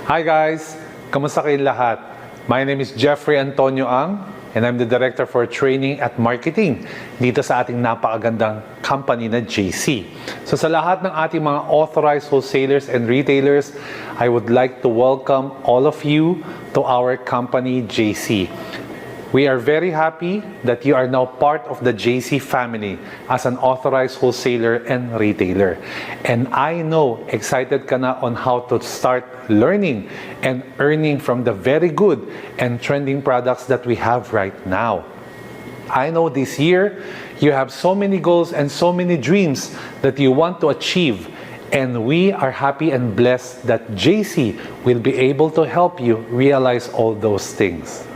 Hi guys! Kamusta kayong lahat? My name is Jeffrey Antonio Ang and I'm the Director for Training at Marketing dito sa ating napakagandang company na JC. So sa lahat ng ating mga authorized wholesalers and retailers, I would like to welcome all of you to our company JC. We are very happy that you are now part of the JC family as an authorized wholesaler and retailer. And I know excited ka na on how to start learning and earning from the very good and trending products that we have right now. I know this year you have so many goals and so many dreams that you want to achieve. And we are happy and blessed that JC will be able to help you realize all those things.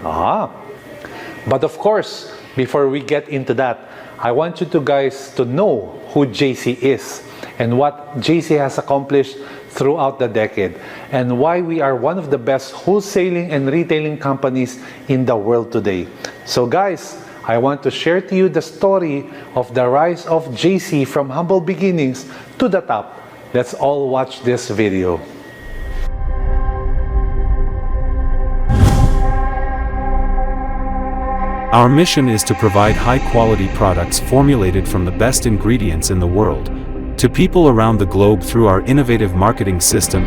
But of course, before we get into that, I want you guys to know who JC is and what JC has accomplished throughout the decade and why we are one of the best wholesaling and retailing companies in the world today. So guys, I want to share to you the story of the rise of JC from humble beginnings to the top. Let's all watch this video. Our mission is to provide high-quality products formulated from the best ingredients in the world to people around the globe through our innovative marketing system.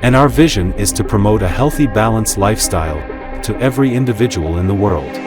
And our vision is to promote a healthy, balanced lifestyle to every individual in the world.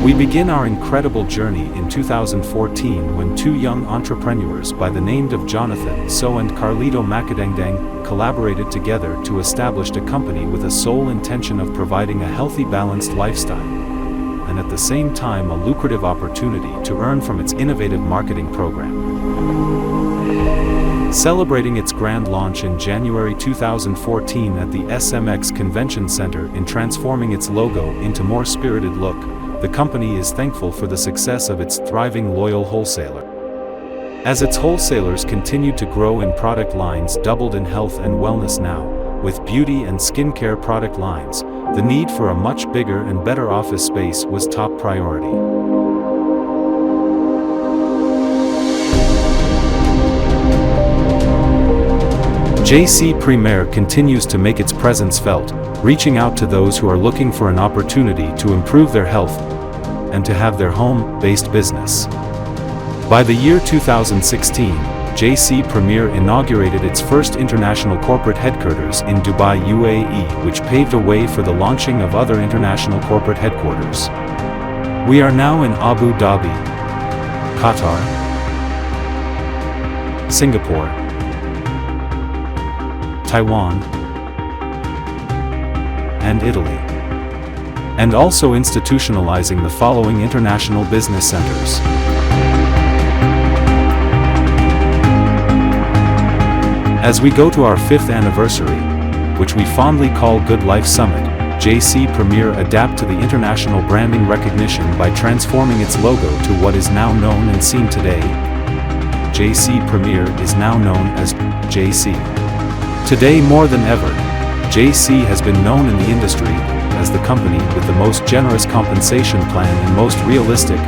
We begin our incredible journey in 2014 when two young entrepreneurs by the name of Jonathan So and Carlito Macadengdang collaborated together to establish a company with a sole intention of providing a healthy, balanced lifestyle, and at the same time a lucrative opportunity to earn from its innovative marketing program. Celebrating its grand launch in January 2014 at the SMX Convention Center in transforming its logo into more spirited look, the company is thankful for the success of its thriving loyal wholesaler. As its wholesalers continued to grow in product lines doubled in health and wellness now, with beauty and skincare product lines, the need for a much bigger and better office space was top priority. JC Premier continues to make its presence felt, reaching out to those who are looking for an opportunity to improve their health and to have their home-based business. By the year 2016, JC Premier inaugurated its first international corporate headquarters in Dubai, UAE, which paved a way for the launching of other international corporate headquarters. We are now in Abu Dhabi, Qatar, Singapore, Taiwan, and Italy, and also institutionalizing the following international business centers. As we go to our 5th anniversary, which we fondly call Good Life Summit, JC Premier adapt to the international branding recognition by transforming its logo to what is now known and seen today. JC Premier is now known as JC. Today more than ever, JC has been known in the industry as the company with the most generous compensation plan and most realistic,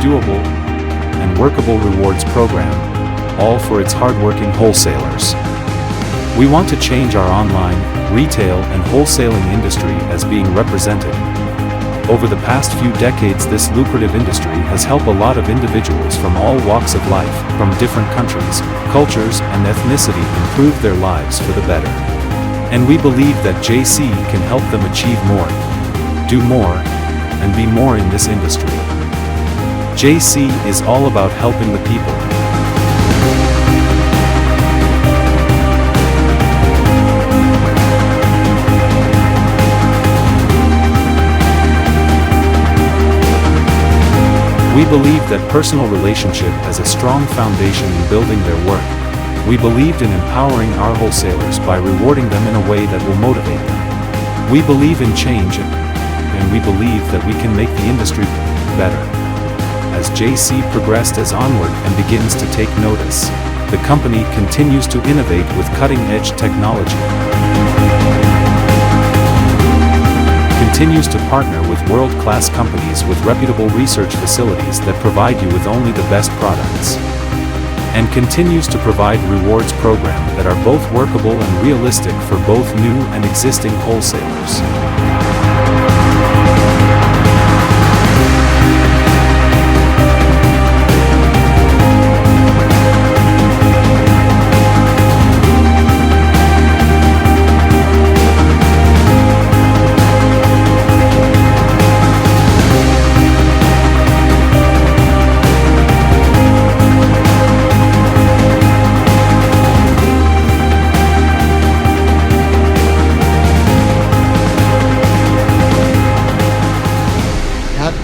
doable, and workable rewards program, all for its hardworking wholesalers. We want to change our online, retail, and wholesaling industry as being represented. Over the past few decades, this lucrative industry has helped a lot of individuals from all walks of life, from different countries, cultures, and ethnicity improve their lives for the better. And we believe that JC can help them achieve more, do more, and be more in this industry. JC is all about helping the people. We believe that personal relationship has a strong foundation in building their work, We believed in empowering our wholesalers by rewarding them in a way that will motivate them. We believe in change and we believe that we can make the industry better. As JC progressed as onward and begins to take notice, the company continues to innovate with cutting-edge technology. Continues to partner with world-class companies with reputable research facilities that provide you with only the best products. And continues to provide rewards program that are both workable and realistic for both new and existing wholesalers.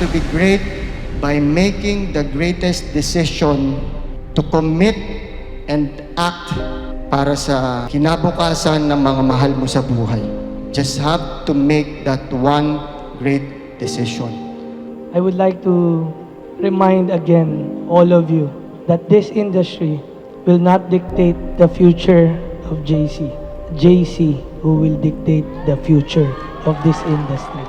To be great by making the greatest decision to commit and act para sa kinabukasan ng mga mahal mo sa buhay. Just have to make that one great decision. I would like to remind again all of you that this industry will not dictate the future of JC. JC who will dictate the future of this industry.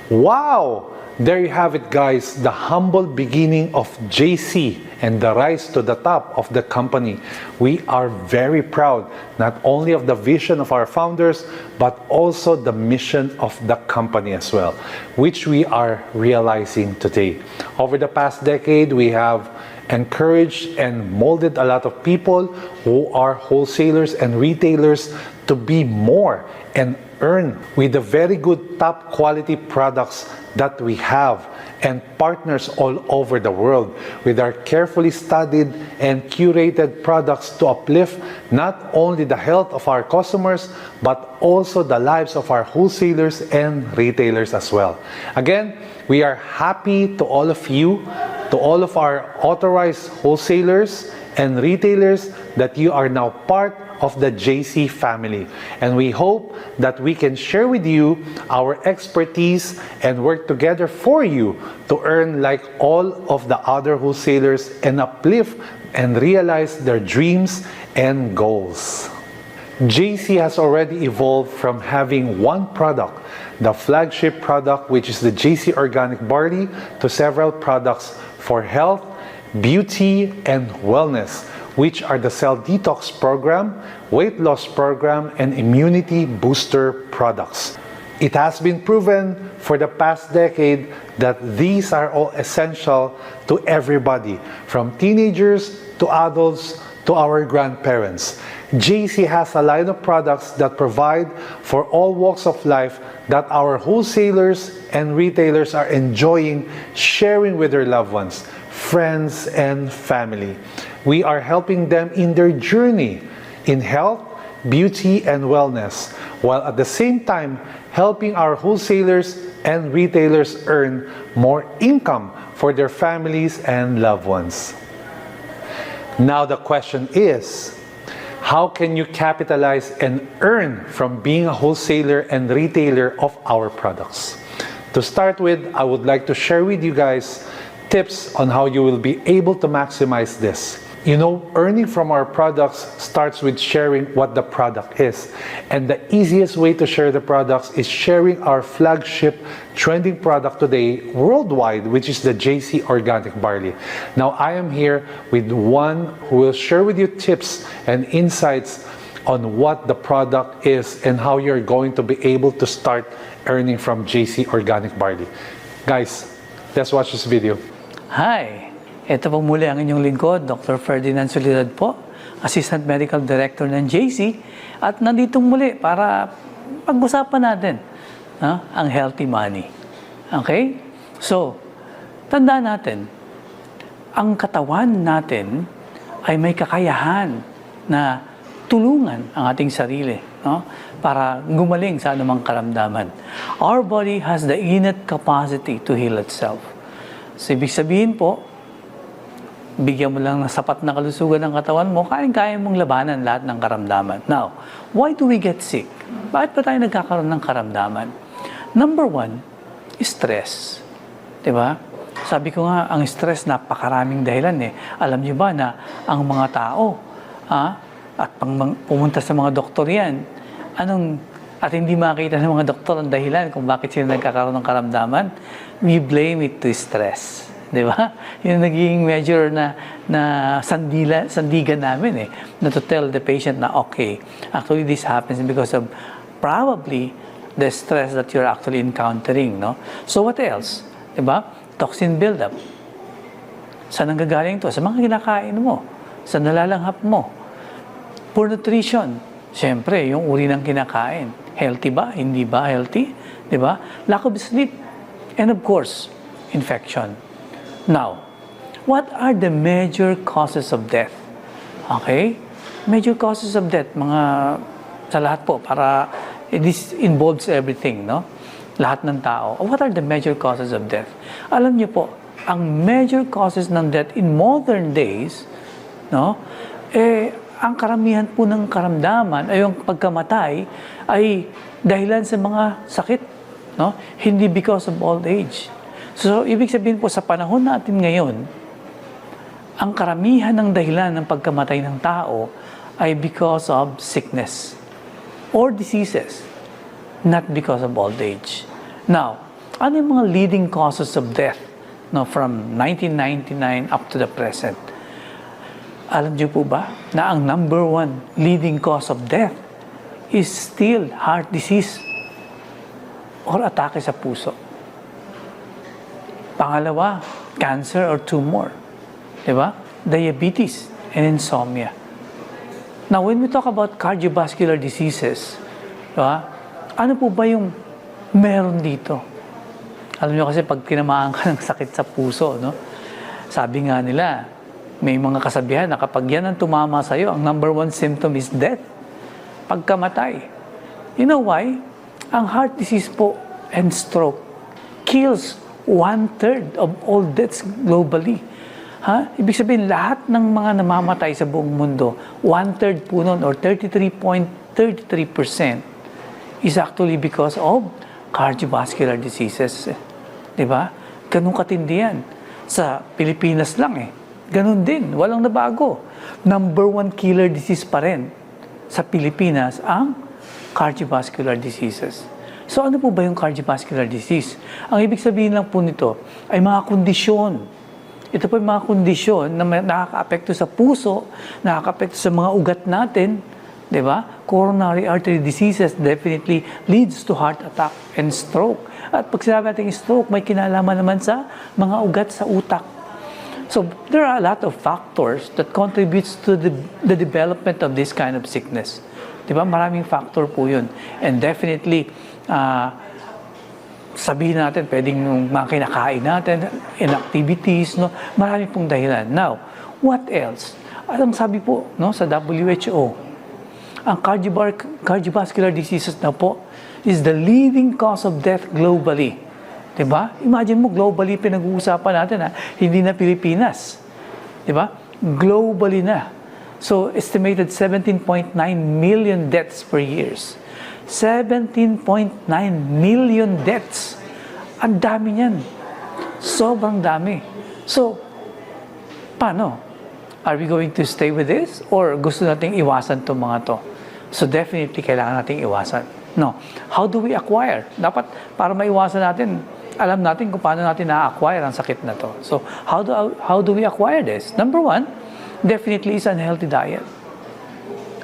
Wow! There you have it, guys, the humble beginning of JC and the rise to the top of the company. We are very proud not only of the vision of our founders, but also the mission of the company as well, which we are realizing today. Over the past decade, we have encouraged and molded a lot of people who are wholesalers and retailers to be more and earn with the very good top quality products that we have and partners all over the world with our carefully studied and curated products to uplift not only the health of our customers but also the lives of our wholesalers and retailers as well. Again, we are happy to all of you, to all of our authorized wholesalers and retailers that you are now part of the JC family, and we hope that we can share with you our expertise and work together for you to earn like all of the other wholesalers and uplift and realize their dreams and goals. JC has already evolved from having one product, the flagship product which is the JC Organic Barley, to several products for health, beauty, and wellness, which are the Cell Detox Program, Weight Loss Program, and Immunity Booster products. It has been proven for the past decade that these are all essential to everybody, from teenagers to adults to our grandparents. JC has a line of products that provide for all walks of life that our wholesalers and retailers are enjoying sharing with their loved ones, friends, and family. We are helping them in their journey in health, beauty, and wellness, while at the same time helping our wholesalers and retailers earn more income for their families and loved ones. Now the question is, how can you capitalize and earn from being a wholesaler and retailer of our products? To start with, I would like to share with you guys tips on how you will be able to maximize this. You know, earning from our products starts with sharing what the product is. And the easiest way to share the products is sharing our flagship trending product today worldwide, which is the JC Organic Barley. Now, I am here with one who will share with you tips and insights on what the product is and how you're going to be able to start earning from JC Organic Barley. Guys, let's watch this video. Hi! Ito po muli ang inyong lingkod, Dr. Ferdinand Soledad po, Assistant Medical Director ng JC, at nandito muli para pag-usapan natin ang healthy money. Okay? So, tandaan natin, ang katawan natin ay may kakayahan na tulungan ang ating sarili. no? Para gumaling sa anumang karamdaman. Our body has the innate capacity to heal itself. So, ibig sabihin po, bigyan mo lang ng sapat na kalusugan ng katawan mo, kaya mong labanan lahat ng karamdaman. Now, why do we get sick? Bakit ba tayo nagkakaroon ng karamdaman? Number one, stress. Diba? Sabi ko nga, ang stress, napakaraming dahilan eh. Alam niyo ba na ang mga tao, at pumunta sa mga doktor yan, at hindi makita ng mga doktor ang dahilan kung bakit sila nagkakaroon ng karamdaman, we blame it to stress. Di ba? Yung naging measure na sandigan namin na to tell the patient na okay, actually this happens because of probably the stress that you're actually encountering, no? So what else? Di ba? Toxin buildup. Saan ang gagaling to? Sa mga kinakain mo, sa nalalanghap mo. Poor nutrition. Siyempre, yung uri ng kinakain. Healthy ba? Hindi ba healthy? Di ba? Lack of sleep. And of course, infection. Now, what are the major causes of death? Okay? Major causes of death, sa lahat po, para this involves everything, no? Lahat ng tao. What are the major causes of death? Alam niyo po, ang major causes ng death in modern days, no? Ang karamihan po ng karamdaman ay yung pagkamatay ay dahilan sa mga sakit, no? Hindi because of old age. So, ibig sabihin po, sa panahon natin ngayon, ang karamihan ng dahilan ng pagkamatay ng tao ay because of sickness or diseases, not because of old age. Now, ano yung mga leading causes of death, no, from 1999 up to the present? Alam niyo po ba na ang number one leading cause of death is still heart disease or atake sa puso? Pangalawa, cancer or tumor. Diba? Diabetes and insomnia. Now, when we talk about cardiovascular diseases, diba? Ano po ba yung meron dito? Alam niyo kasi pag tinamaan ka ng sakit sa puso, no? Sabi nga nila, may mga kasabihan na kapag yan ang tumama sa'yo, ang number one symptom is death. Pagkamatay. You know why? Ang heart disease po and stroke kills 1/3 of all deaths globally. Ibig sabihin, lahat ng mga namamatay sa buong mundo, 1/3 po nun, or 33.33% is actually because of cardiovascular diseases. Diba? Ganun katindi yan. Sa Pilipinas lang Ganun din, walang nabago. Number one killer disease pa rin sa Pilipinas ang cardiovascular diseases. So ano po ba yung cardiovascular disease? Ang ibig sabihin lang po nito ay mga kondisyon. Ito po yung mga kondisyon na nakaka-apekto sa puso, nakaka-apekto sa mga ugat natin, di ba? Coronary artery diseases definitely leads to heart attack and stroke. At pag sinabi natin stroke, may kinalaman naman sa mga ugat sa utak. So there are a lot of factors that contributes to the development of this kind of sickness. Di ba? Maraming factor po yun. And definitely, sabihin natin, pwedeng mga kinakain natin, inactivities, no? Marami pong dahilan. Now, what else? Alam, sabi po, no, sa WHO, ang cardiovascular diseases na po is the leading cause of death globally. Diba? Imagine mo, globally pinag-uusapan natin, hindi na Pilipinas. Diba? Globally na. So, estimated 17.9 million deaths per year. 17.9 million deaths. Ang dami niyan. Sobrang dami. So, paano? Are we going to stay with this? Or gusto nating iwasan itong mga to? So, definitely kailangan nating iwasan. No. How do we acquire? Dapat, para maiwasan natin, alam natin kung paano natin na-acquire ang sakit na to. So, how do we acquire this? Number one, definitely is unhealthy diet.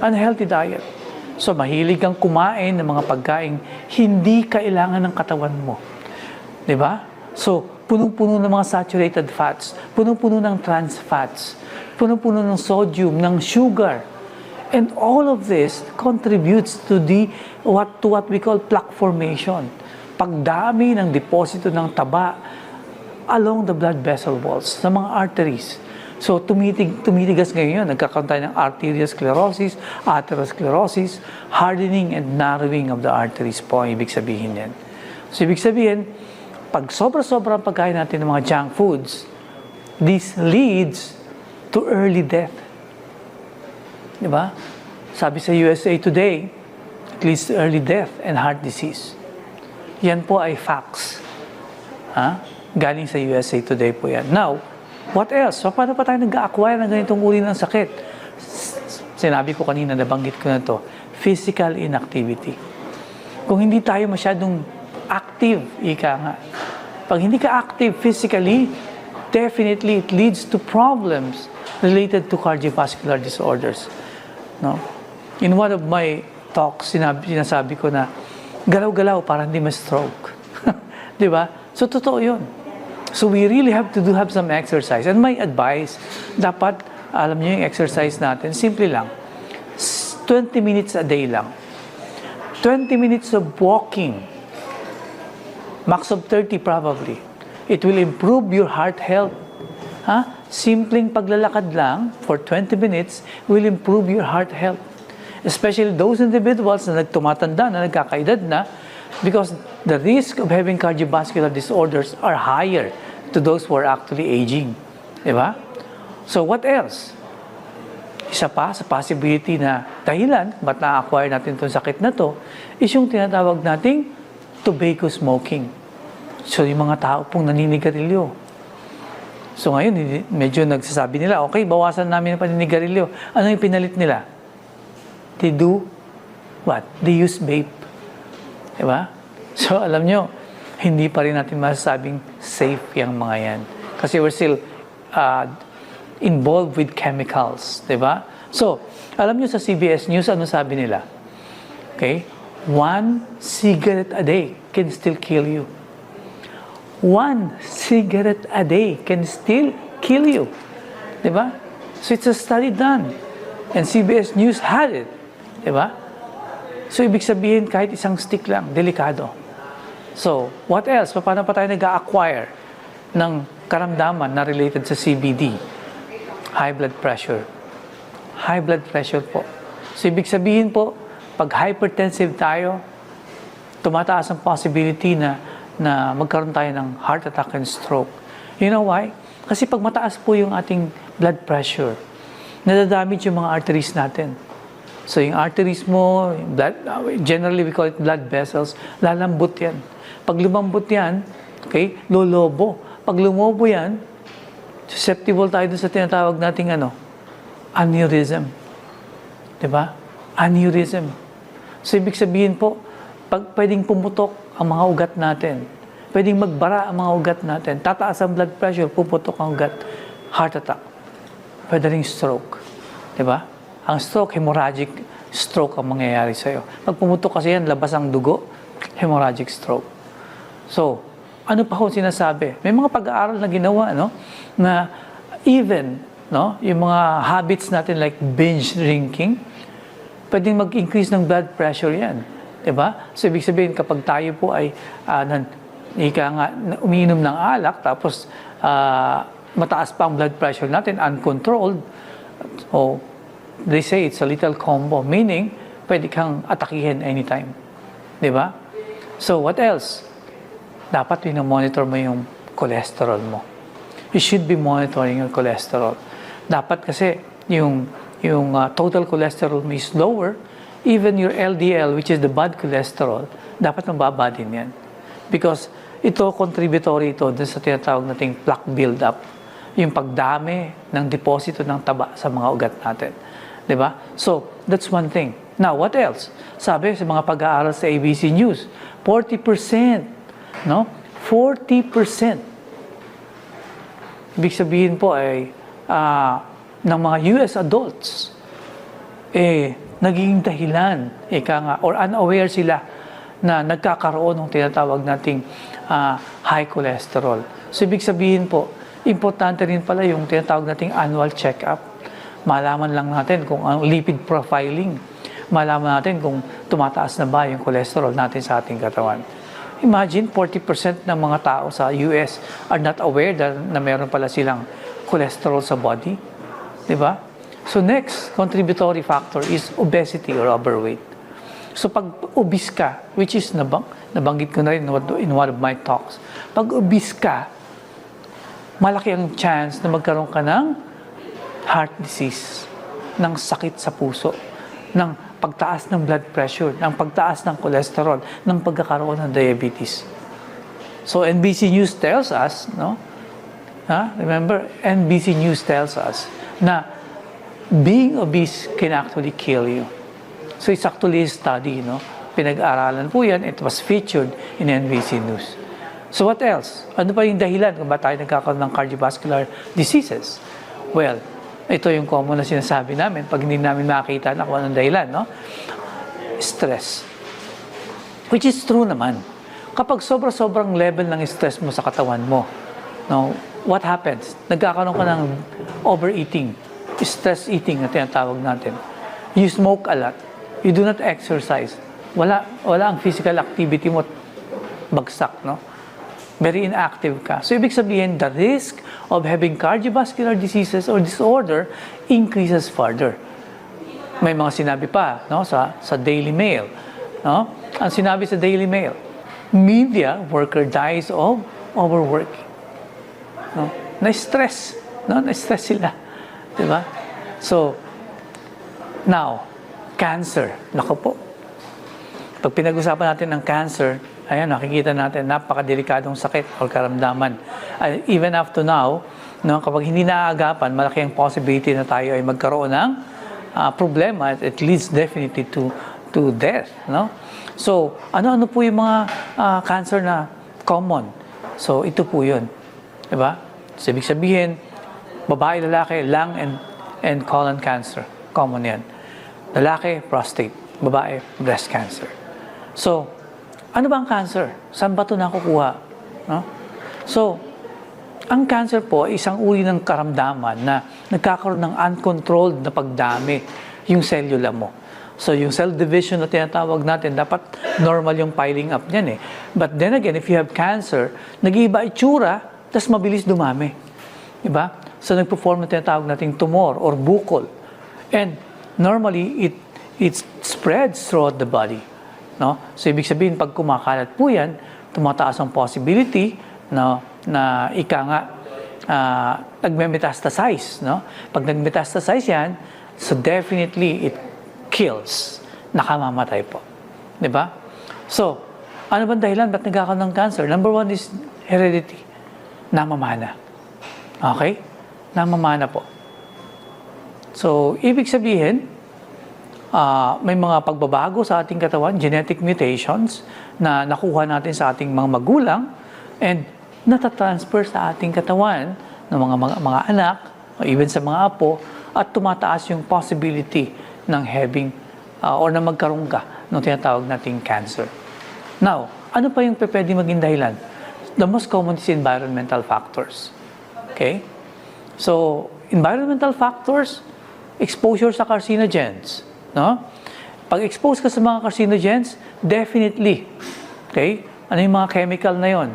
Unhealthy diet. So, mahilig kang kumain ng mga pagkain hindi kailangan ng katawan mo. Diba? So, punong-puno ng mga saturated fats, punong-puno ng trans fats, punong-puno ng sodium, ng sugar. And all of this contributes to what we call plaque formation. Pagdami ng deposito ng taba along the blood vessel walls, sa mga arteries. So, tumitigas ngayon yun. Nagkakaroon tayo ng arteriosclerosis, atherosclerosis, hardening and narrowing of the arteries po ang ibig sabihin yan. So, ibig sabihin, pag sobra-sobra ang pagkain natin ng mga junk foods, this leads to early death. Di ba? Sabi sa USA Today, it leads to early death and heart disease. Yan po ay facts. Galing sa USA Today po yan. Now, what else? So, paano pa tayo nag-acquire ng ganitong uri ng sakit? Sinabi ko kanina, nabanggit ko na to, physical inactivity. Kung hindi tayo masyadong active, ika nga. Pag hindi ka active physically, definitely it leads to problems related to cardiovascular disorders. No? In one of my talks, sinasabi ko na galaw-galaw para hindi ma-stroke. Di ba? So, totoo yun. So, we really have to have some exercise. And my advice, dapat, alam niyo yung exercise natin, simple lang. 20 minutes a day lang. 20 minutes of walking. Max of 30 probably. It will improve your heart health. Simpleng paglalakad lang for 20 minutes will improve your heart health. Especially those individuals na nagtumatanda, na nagkakaedad na, because the risk of having cardiovascular disorders are higher to those who are actually aging. Diba? So what else? Isa pa sa possibility na dahilan ba't na-acquire natin itong sakit na to is yung tinatawag nating tobacco smoking. So yung mga tao pong naninigarilyo. So ngayon, medyo nagsasabi nila, okay, bawasan namin ang paninigarilyo. Ano yung pinalit nila? They do what? They use vape. Diba? So, alam nyo, hindi pa rin natin masasabing safe yung mga yan. Kasi we're still involved with chemicals. Diba? So, alam nyo sa CBS News, ano sabi nila? Okay? 1 cigarette a day can still kill you. 1 cigarette a day can still kill you. Diba? So, it's a study done. And CBS News had it. Diba? So, ibig sabihin, kahit isang stick lang, delikado. So, what else? Paano pa tayo nag-acquire ng karamdaman na related sa CBD? High blood pressure. High blood pressure po. So, ibig sabihin po, pag hypertensive tayo, tumataas ang possibility na magkaroon tayo ng heart attack and stroke. You know why? Kasi pag mataas po yung ating blood pressure, nadadamage yung mga arteries natin. So, yung arteries mo, generally we call it blood vessels, lalambot yan. Pag lumambot yan, okay, lolobo. Pag lumobo yan, susceptible tayo dun sa tinatawag nating aneurysm. Diba? Aneurysm. So, ibig sabihin po, pag pwedeng pumutok ang mga ugat natin, pwedeng magbara ang mga ugat natin, tataas ang blood pressure, puputok ang ugat, heart attack, pwede ring stroke. Diba? Ang stroke, hemorrhagic stroke ang mangyayari sa'yo. Pag pumutok kasi yan, labas ang dugo, hemorrhagic stroke. So, ano pa ho sinasabi? May mga pag-aaral na ginawa, na even, yung mga habits natin like binge drinking, pwedeng mag-increase ng blood pressure yan. Diba? So, ibig sabihin, kapag tayo po ay umiinom ng alak, tapos mataas pa ang blood pressure natin, uncontrolled, they say it's a little combo, meaning, pwede kang atakihin anytime. Diba? So, what else? Dapat monitor mo yung cholesterol mo. You should be monitoring your cholesterol. Dapat kasi yung total cholesterol mo is lower, even your LDL, which is the bad cholesterol, dapat mababa din yan. Because ito, contributory ito dun sa tinatawag nating plaque build-up. Yung pagdami ng deposito ng taba sa mga ugat natin. Diba? So, that's one thing. Now, what else? Sabi sa mga pag-aaral sa ABC News, 40%, 40%. Ibig sabihin po ay ng mga US adults, naging dahilan, or unaware sila na nagkakaroon ng tinatawag nating high cholesterol. So, ibig sabihin po, importante rin pala yung tinatawag nating annual check-up. Malaman lang natin kung ang lipid profiling. Malaman natin kung tumataas na ba yung cholesterol natin sa ating katawan. Imagine, 40% ng mga tao sa US are not aware na meron pala silang cholesterol sa body. Di ba? So next contributory factor is obesity or overweight. So pag obese ka, which is nabanggit ko na rin in one of my talks, pag obese ka, malaki ang chance na magkaroon ka ng heart disease, ng sakit sa puso, ng pagtaas ng blood pressure, ng pagtaas ng cholesterol, ng pagkakaroon ng diabetes. So NBC News tells us, no? Remember, NBC News tells us na being obese can actually kill you. So it's actually a study, no? Pinag-aralan po yan. It was featured in NBC News. So what else? Ano pa yung dahilan kung ba tayo nagkakaroon ng cardiovascular diseases? Well, ito yung common na sinasabi namin pag hindi namin makita na kung anong dahilan, no? Stress. Which is true naman. Kapag sobrang level ng stress mo sa katawan mo, no, what happens? Nagkakaroon ka ng overeating, stress eating na tinatawag natin. You smoke a lot. You do not exercise. Wala ang physical activity mo, bagsak, no? Very inactive ka. So, ibig sabihin, the risk of having cardiovascular diseases or disorder increases further. May mga sinabi pa, no, sa Daily Mail, no? Ang sinabi sa Daily Mail, media worker dies of overworking. No? Na-stress, no? Na-stress sila. Diba? So, now, cancer. Naku po. Pag pinag-usapan natin ng cancer, ayan, nakikita natin, napakadelikadong sakit o karamdaman. Even up to now, no, kapag hindi naaagapan, malaki ang possibility na tayo ay magkaroon ng problema. It leads definitely to death. No? So, ano-ano po yung mga cancer na common? So, ito po yun. Diba? So, ibig sabihin, babae, lalaki, lung and colon cancer. Common yan. Lalaki, prostate. Babae, breast cancer. So, ano ba ang cancer? Saan ba ito nakukuha? No? So, ang cancer po, isang uri ng karamdaman na nagkakaroon ng uncontrolled na pagdami yung cellula mo. So, yung cell division na tinatawag natin, dapat normal yung piling up niyan eh. But then again, if you have cancer, nag-iiba itsura, tas mabilis dumami. Diba? So, nagpo-form na tinatawag nating tumor or bukol. And normally, it spreads throughout the body. No? So, ibig sabihin, pag kumakalat po yan, tumataas ang possibility na ika nga, nagme-metastasize. No? Pag nag-metastasize yan, so definitely, it kills. Nakamamatay po. Diba? So, ano bang dahilan? Ba't nagkakaroon ng cancer? Number one is heredity. Namamana. Okay? Namamana po. So, ibig sabihin, may mga pagbabago sa ating katawan, genetic mutations, na nakuha natin sa ating mga magulang and natatransfer sa ating katawan ng mga anak, o even sa mga apo, at tumataas yung possibility ng having or na magkaroon ka ng tinatawag nating cancer. Now, ano pa yung pwede maging dahilan? The most common is environmental factors. Okay? So, environmental factors, exposure sa carcinogens. No? Pag expose ka sa mga carcinogens, definitely, okay? Ano yung mga chemical na yon?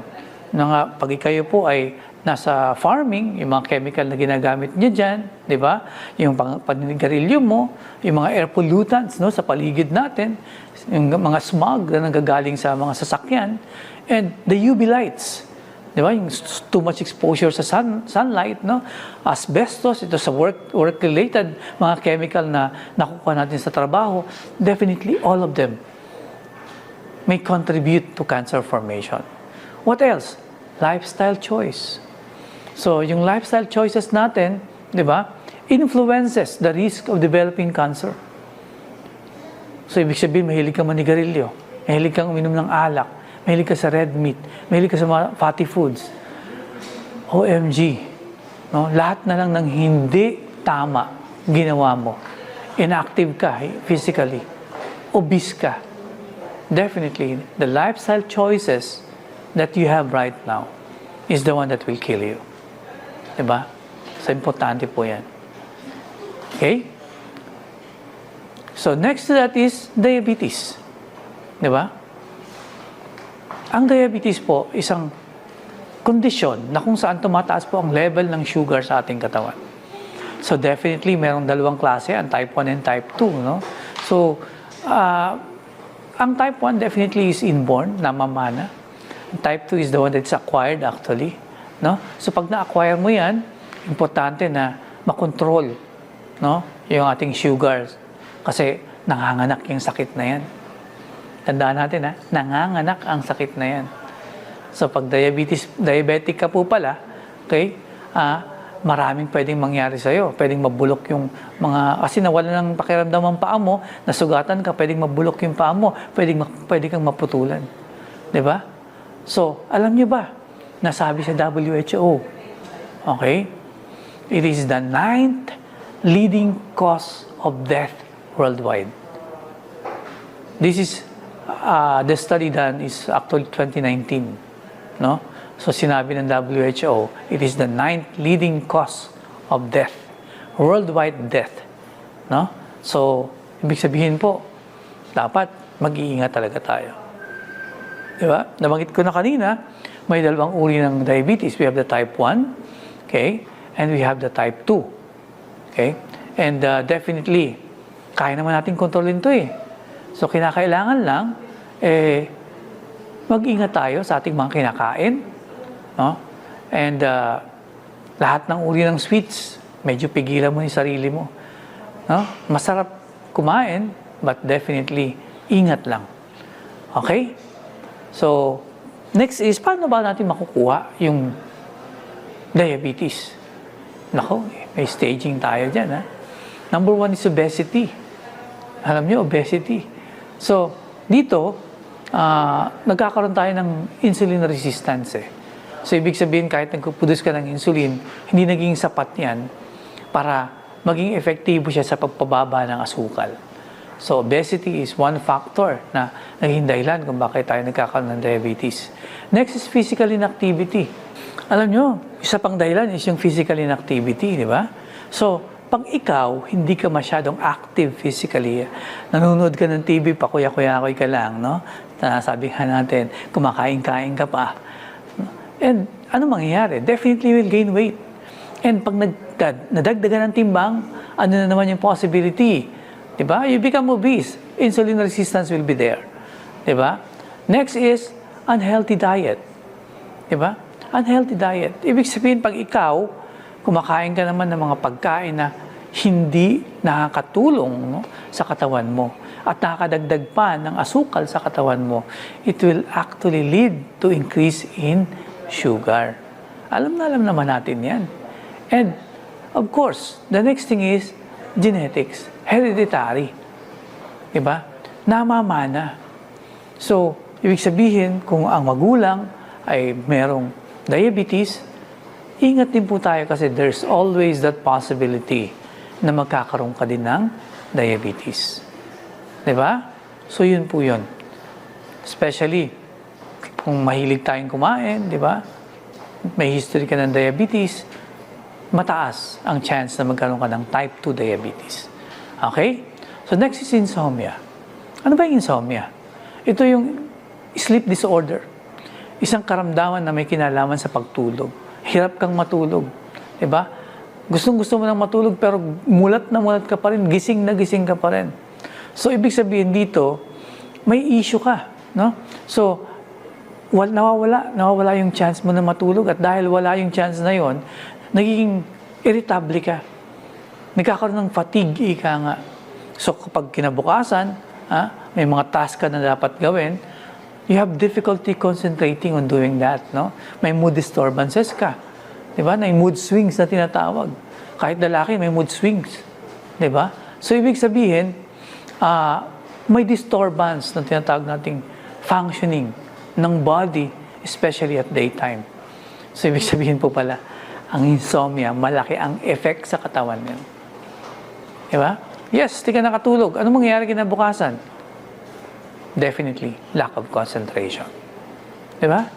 Pag kayo po ay nasa farming, yung mga chemical na ginagamit niyo dyan, di ba? Yung paninigarilyo mo, yung mga air pollutants, no, sa paligid natin, yung mga smog na nanggagaling sa mga sasakyan, and the UV lights, di ba? Yung too much exposure sa sunlight, no? Asbestos, ito sa work-related, mga chemical na nakukuha natin sa trabaho, definitely all of them may contribute to cancer formation. What else? Lifestyle choice. So, yung lifestyle choices natin, di ba, influences the risk of developing cancer. So, ibig sabihin, mahilig ka manigarilyo, mahilig kang uminom ng alak, mahilig ka sa red meat, mahilig ka sa mga fatty foods. OMG. No? Lahat na lang ng hindi tama ginawa mo. Inactive ka physically. Obese ka. Definitely, the lifestyle choices that you have right now is the one that will kill you. Diba? So, importante po yan. Okay? So, next to that is diabetes. Diba? Ang diabetes po, isang kondisyon na kung saan tumataas po ang level ng sugar sa ating katawan. So definitely, merong dalawang klase, ang type 1 and type 2. No? So, ang type 1 definitely is inborn, namamana. Type 2 is the one that's acquired actually. No? So pag na-acquire mo yan, importante na makontrol, no? Yung ating sugars. Kasi nanganganak yung sakit na yan. Tandaan natin, nanganganak ang sakit na yan. So pag diabetic ka po pala, okay, maraming pwedeng mangyari sa'yo. Pwedeng mabulok yung kasi nawala ng pakiramdam ang paa mo, nasugatan ka, pwedeng mabulok yung paa mo, pwedeng kang maputulan. Diba? So, alam nyo ba, nasabi sa WHO, okay, it is the 9th leading cause of death worldwide. This is, the study done is actually 2019, no? So, sinabi ng WHO, it is the 9th leading cause of death, worldwide death, no? So, ibig sabihin po, dapat mag-iingat talaga tayo. Diba? Nabanggit ko na kanina, may dalawang uri ng diabetes. We have the type 1, okay? And we have the type 2, okay? And definitely, kaya naman natin kontrolin to eh. So, kinakailangan lang, mag-ingat tayo sa ating mga kinakain, no? And lahat ng uri ng sweets, medyo pigilan mo yung sarili mo. No? Masarap kumain, but definitely, ingat lang. Okay? So, next is, paano ba natin makukuha yung diabetes? Nako, may staging tayo dyan. Number 1 is obesity. Alam niyo, obesity. So, dito, nagkakaroon tayo ng insulin resistance eh. So, ibig sabihin, kahit nagpuproduce ka ng insulin, hindi naging sapat yan para maging efektibo siya sa pagpababa ng asukal. So, obesity is one factor na naging dahilan kung bakit tayo nagkakaroon ng diabetes. Next is physical inactivity. Alam nyo, isa pang dahilan is yung physical inactivity, di ba? So, pag ikaw, hindi ka masyadong active physically, nanonood ka ng TV, pakuya-kuya-kuy ka lang, no? Sabi nga natin, kumakain-kain ka pa. And ano mangyayari? Definitely will gain weight. And pag nadagdagan ng timbang, ano na naman yung possibility? Diba? You become obese. Insulin resistance will be there. Diba? Next is unhealthy diet. Diba? Unhealthy diet. Ibig sabihin, pag ikaw, kumakain ka naman ng mga pagkain na hindi nakakatulong, no, sa katawan mo at nakakadagdag pa ng asukal sa katawan mo, it will actually lead to increase in sugar. Alam naman natin yan. And, of course, the next thing is genetics. Hereditary. Diba? Namamana. So, ibig sabihin, kung ang magulang ay merong diabetes, ingat din po tayo kasi there's always that possibility na magkakaroon ka din ng diabetes. Diba? So, yun po yun. Especially, kung mahilig tayong kumain, diba? May history ka ng diabetes, mataas ang chance na magkaroon ka ng type 2 diabetes. Okay? So, next is insomnia. Ano ba yung insomnia? Ito yung sleep disorder. Isang karamdaman na may kinalaman sa pagtulog. Hirap kang matulog. Diba? Gustong-gusto mo nang matulog pero mulat na mulat ka pa rin, gising na gising ka pa rin. So, ibig sabihin dito, may issue ka. No? So, nawawala yung chance mo na matulog at dahil wala yung chance na yon, nagiging irritable ka. Nagkakaroon ng fatigue, ika nga. So, kapag kinabukasan, may mga task ka na dapat gawin, you have difficulty concentrating on doing that, no? May mood disturbances ka. Diba? May mood swings na tinatawag. Kahit lalaki, may mood swings. Diba? So, ibig sabihin, may disturbance na tinatawag nating functioning ng body, especially at daytime. So, ibig sabihin po pala, ang insomnia, malaki ang effect sa katawan niyo. Diba? Yes, di ka nakatulog. Ano mangyayari kinabukasan? Definitely, lack of concentration. Diba?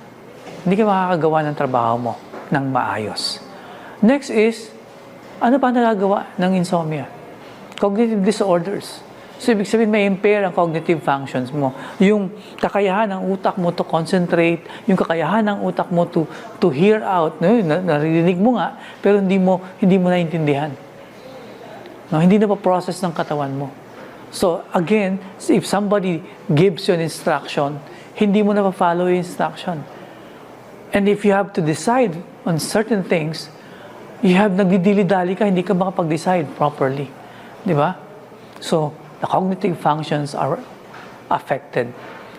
Hindi ka makakagawa ng trabaho mo ng maayos. Next is, ano pa nagagawa ng insomnia? Cognitive disorders. So, ibig sabihin, may impair ang cognitive functions mo. Yung kakayahan ng utak mo to concentrate, yung kakayahan ng utak mo to hear out, no? Naririnig mo nga, pero hindi mo naiintindihan. No? Hindi na pa-process ng katawan mo. So, again, if somebody gives you an instruction, hindi mo na pa-follow yung instruction. And if you have to decide on certain things, you have nagdidili-dali ka, hindi ka makapag-decide properly. Di ba? So, the cognitive functions are affected.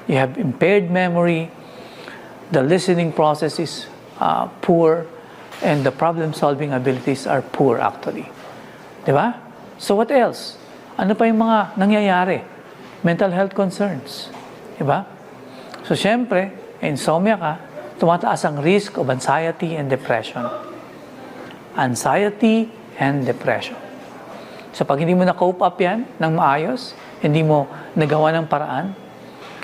You have impaired memory, the listening process is poor, and the problem-solving abilities are poor actually. Di ba? So what else? Ano pa yung mga nangyayari? Mental health concerns. Di ba? So syempre, insomnia ka, tumataas ang risk of anxiety and depression. Anxiety and depression. So pag hindi mo na-cope up yan ng maayos, hindi mo nagawa ng paraan,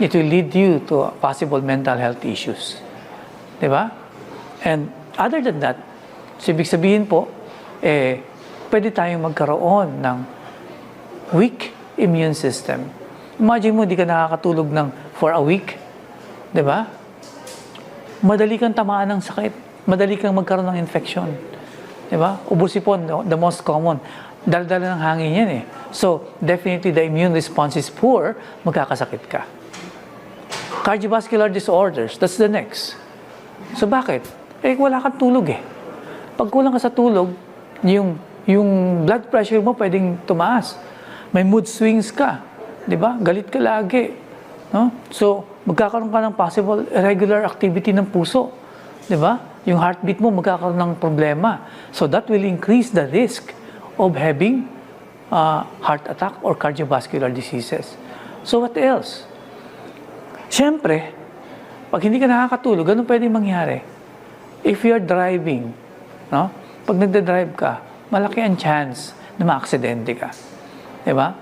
it will lead you to possible mental health issues. Diba? And other than that, so ibig sabihin po, pwede tayong magkaroon ng weak immune system. Imagine mo, di ka nakakatulog for a week. Diba? Madali kang tamaan ng sakit. Madali kang magkaroon ng infection. Diba? Ubusipon, the most common. Dala-dala ng hangin yan eh. So, definitely the immune response is poor, magkakasakit ka. Cardiovascular disorders, that's the next. So, bakit? Wala kang tulog eh. Pag kulang ka sa tulog, yung blood pressure mo pwedeng tumaas. May mood swings ka. Diba? Galit ka lagi. No? So, magkakaroon ka ng possible irregular activity ng puso. Diba? Yung heartbeat mo magkakaroon ng problema. So, that will increase the risk of having heart attack or cardiovascular diseases. So what else? Siyempre, pag hindi ka nakakatulog, ano pwede mangyari? If you're driving, no? Pag nagda-drive ka, malaki ang chance na maaksidente ka. Diba?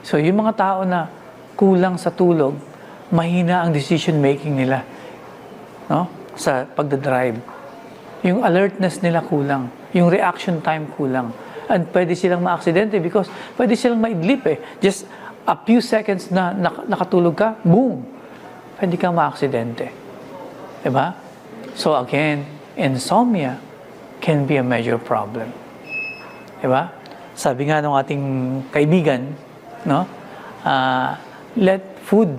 So yung mga tao na kulang sa tulog, mahina ang decision making nila, no? Sa pagda-drive. Yung alertness nila kulang, yung reaction time kulang. And pwede silang ma-aksidente because pwede silang maidlip eh. Just a few seconds na nakatulog ka, boom! Pwede kang ma-aksidente. Diba? So again, insomnia can be a major problem. Diba? Sabi nga ng ating kaibigan, no? Let food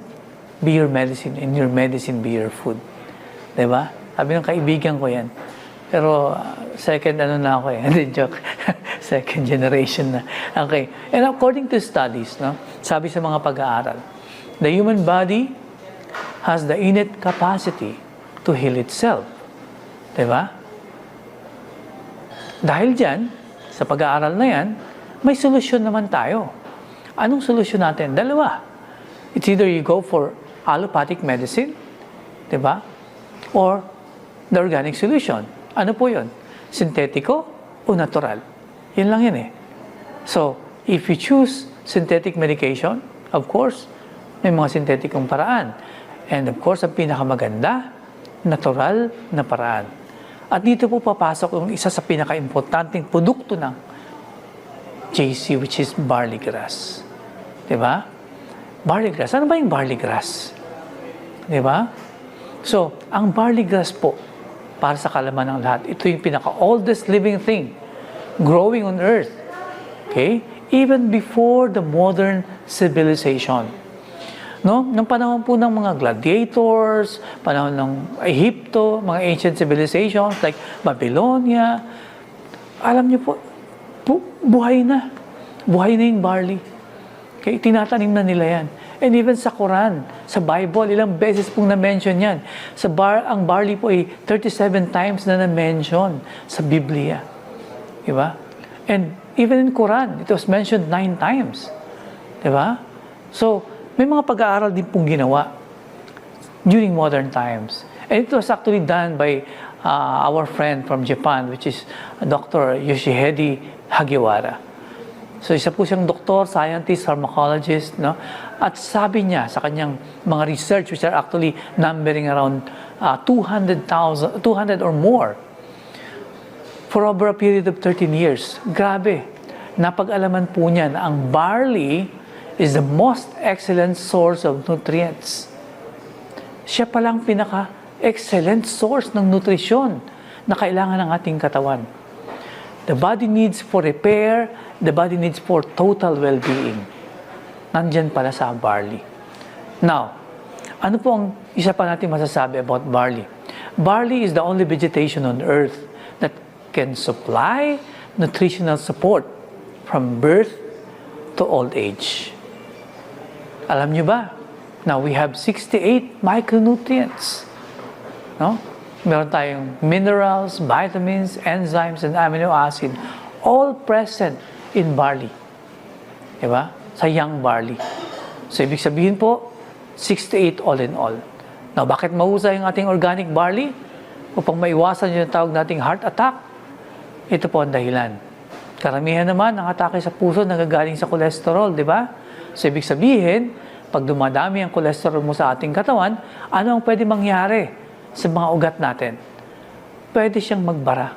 be your medicine and your medicine be your food. Diba? Sabi ng kaibigan ko yan. Pero second na ako eh. Hindi, joke. Second generation na. Okay. And according to studies, no, sabi sa mga pag-aaral, the human body has the innate capacity to heal itself. Diba? Dahil dyan, sa pag-aaral na yan, may solusyon naman tayo. Anong solusyon natin? Dalawa. It's either you go for allopathic medicine, diba? Or the organic solution. Ano po yun? Sintetico o natural? Yun lang yun eh. So, if you choose synthetic medication, of course, may mga sintetikong paraan. And of course, ang pinakamaganda, natural na paraan. At dito po papasok yung isa sa pinaka-importanting produkto ng JC, which is barley grass. Diba? Barley grass. Ano ba yung barley grass? Diba? So, ang barley grass po, para sa kalaman ng lahat, ito yung pinaka-oldest living thing growing on earth. Okay? Even before the modern civilization. No? Nung panahon po ng mga gladiators, panahon ng Egypto, mga ancient civilizations like Babylonia, alam niyo po, buhay na. Buhay na yung barley. Okay? Tinatanim na nila yan. And even sa Quran, sa Bible, ilang beses pong na-mention yan. Ang barley po ay 37 times na na-mention sa Biblia. Diba? And even in Quran, it was mentioned 9 times. Diba? So, may mga pag-aaral din pong ginawa during modern times. And it was actually done by our friend from Japan, which is Dr. Yoshihide Hagiwara. So, isa po siyang doktor, scientist, pharmacologist, no? At sabi niya sa kanyang mga research, which are actually numbering around 200 or more, for over a period of 13 years. Grabe. Napag-alaman po niya na ang barley is the most excellent source of nutrients. Siya palang pinaka-excellent source ng nutrisyon na kailangan ng ating katawan. The body needs for repair, the body needs for total well-being. Nandyan pala sa barley. Now, ano po ang isa pa natin masasabi about barley? Barley is the only vegetation on earth that can supply nutritional support from birth to old age. Alam nyo ba? Now, we have 68 micronutrients. No? Meron tayong minerals, vitamins, enzymes, and amino acid, all present in barley. Diba? Sa young barley. So, ibig sabihin po, 68 all in all. Now, bakit mahusay ang ating organic barley? Upang maiwasan yung tawag nating heart attack, ito po ang dahilan. Karamihan naman ang atake sa puso nagagaling sa cholesterol, di ba? So, ibig sabihin, pag dumadami ang cholesterol mo sa ating katawan, ano ang pwede mangyari sa mga ugat natin? Pwede siyang magbara.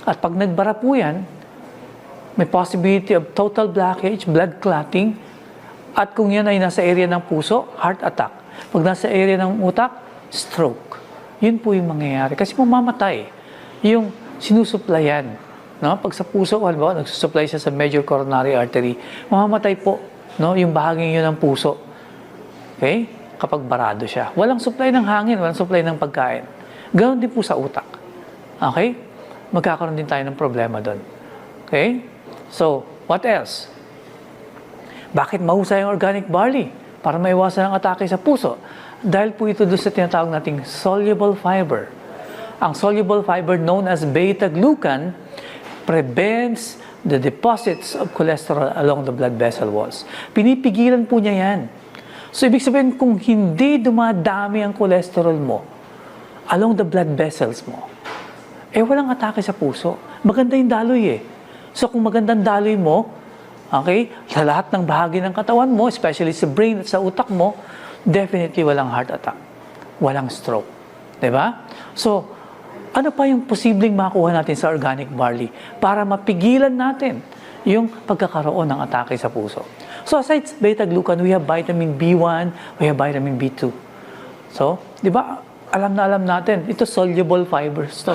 At pag nagbara po yan, may possibility of total blockage, blood clotting, at kung yan ay nasa area ng puso, heart attack. Pag nasa area ng utak, stroke. Yun po yung mangyayari. Kasi mamamatay yung sinusuplayan. No? Pag sa puso, halimbawa, nagsusupply siya sa major coronary artery, mamamatay po, no? Yung bahaging yun ng puso. Okay? Kapag barado siya. Walang supply ng hangin, walang supply ng pagkain. Ganon din po sa utak. Okay? Magkakaroon din tayo ng problema doon. Okay? So, what else? Bakit mahusay ang organic barley? Para maiwasan ang atake sa puso. Dahil po ito doon sa tinatawag nating soluble fiber. Ang soluble fiber known as beta-glucan prevents the deposits of cholesterol along the blood vessel walls. Pinipigilan po niya yan. So, ibig sabihin, kung hindi dumadami ang cholesterol mo along the blood vessels mo, walang atake sa puso. Maganda yung daloy So, kung magandang daloy mo, okay, sa lahat ng bahagi ng katawan mo, especially sa brain at sa utak mo, definitely walang heart attack. Walang stroke. Diba? So, ano pa yung posibleng makuha natin sa organic barley para mapigilan natin yung pagkakaroon ng atake sa puso? So, aside sa beta-glucan, we have vitamin B1, we have vitamin B2. So, di ba, alam natin, ito soluble fibers to.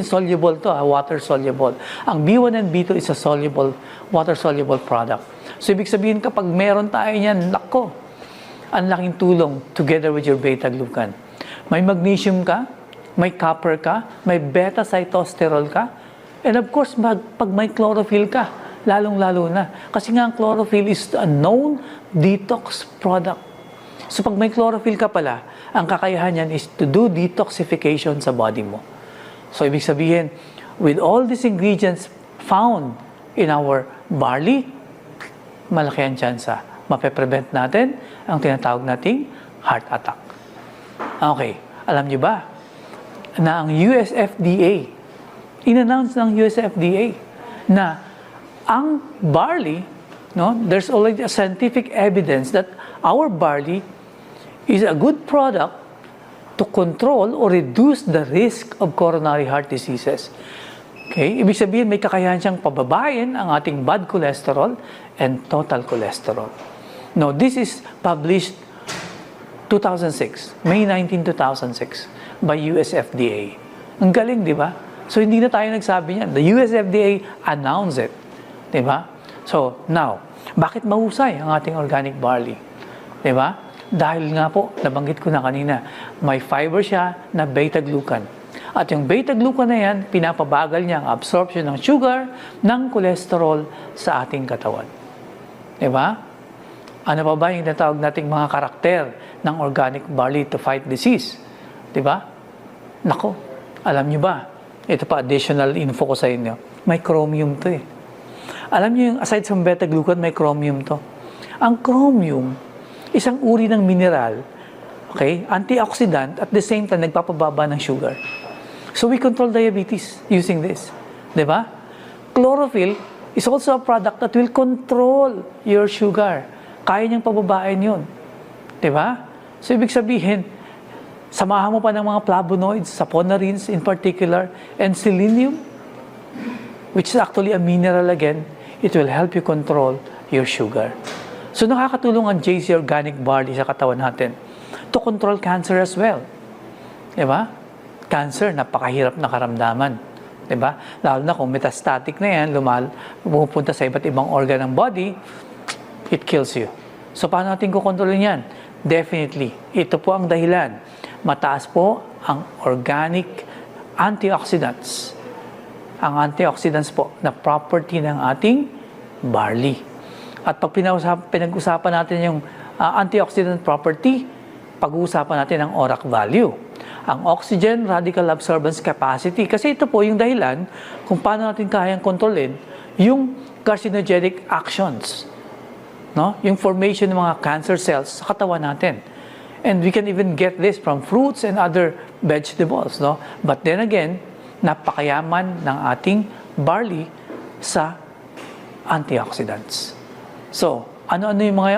Soluble to, water-soluble. Ang B1 and B2 is a soluble, water-soluble product. So, ibig sabihin, kapag meron tayo niyan, nako, ang laking tulong together with your beta-glucan. May magnesium ka, may copper ka, may beta-cytosterol ka, and of course, pag may chlorophyll ka, lalong-lalo na. Kasi nga, ang chlorophyll is a known detox product. So, pag may chlorophyll ka pala, ang kakayahan niyan is to do detoxification sa body mo. So, ibig sabihin, with all these ingredients found in our barley, malaki ang tsansa. Mape-prevent natin ang tinatawag nating heart attack. Okay, alam niyo ba na ang US FDA, in-announce ng US FDA na ang barley, no, there's already a scientific evidence that our barley is a good product to control or reduce the risk of coronary heart diseases. Okay? Ibig sabihin, may kakayahan siyang pababain ang ating bad cholesterol and total cholesterol. Now, this is published 2006, May 19, 2006, by US FDA. Ang galing, di ba? So, hindi na tayo nagsabi niyan. The US FDA announced it. Di ba? So, now, bakit mahusay ang ating organic barley? Di ba? Dahil nga po, nabanggit ko na kanina, may fiber siya na beta-glucan. At yung beta-glucan na yan, pinapabagal niya ang absorption ng sugar, ng cholesterol sa ating katawan. Di ba? Ano pa ba yung natawag nating mga karakter ng organic barley to fight disease? Di ba? Nako, alam nyo ba? Ito pa, additional info ko sa inyo. May chromium to Alam nyo yung aside from beta-glucan, may chromium to. Ang chromium, isang uri ng mineral, okay, antioxidant, at the same time, nagpapababa ng sugar. So we control diabetes using this. Di ba? Chlorophyll is also a product that will control your sugar. Kaya niyang pababain yun. Di ba? So ibig sabihin, samahan mo pa ng mga flavonoids, saponarins in particular, and selenium, which is actually a mineral again, it will help you control your sugar. So nakakatulong ang JC Organic Barley sa katawan natin to control cancer as well. Diba? Cancer, napakahirap na karamdaman. Diba? Lalo na kung metastatic na yan, pumupunta sa iba't ibang organ ng body, it kills you. So paano natin kukontrolin yan? Definitely, ito po ang dahilan. Mataas po ang organic antioxidants. Ang antioxidants po na property ng ating barley. At pag pinag-usapan natin yung antioxidant property, pag-uusapan natin ang ORAC value. Ang oxygen radical absorbance capacity. Kasi ito po yung dahilan kung paano natin kayang kontrolin yung carcinogenic actions. No? Yung formation ng mga cancer cells sa katawan natin. And we can even get this from fruits and other vegetables. No? But then again, napakayaman ng ating barley sa antioxidants. So, ano-ano yung mga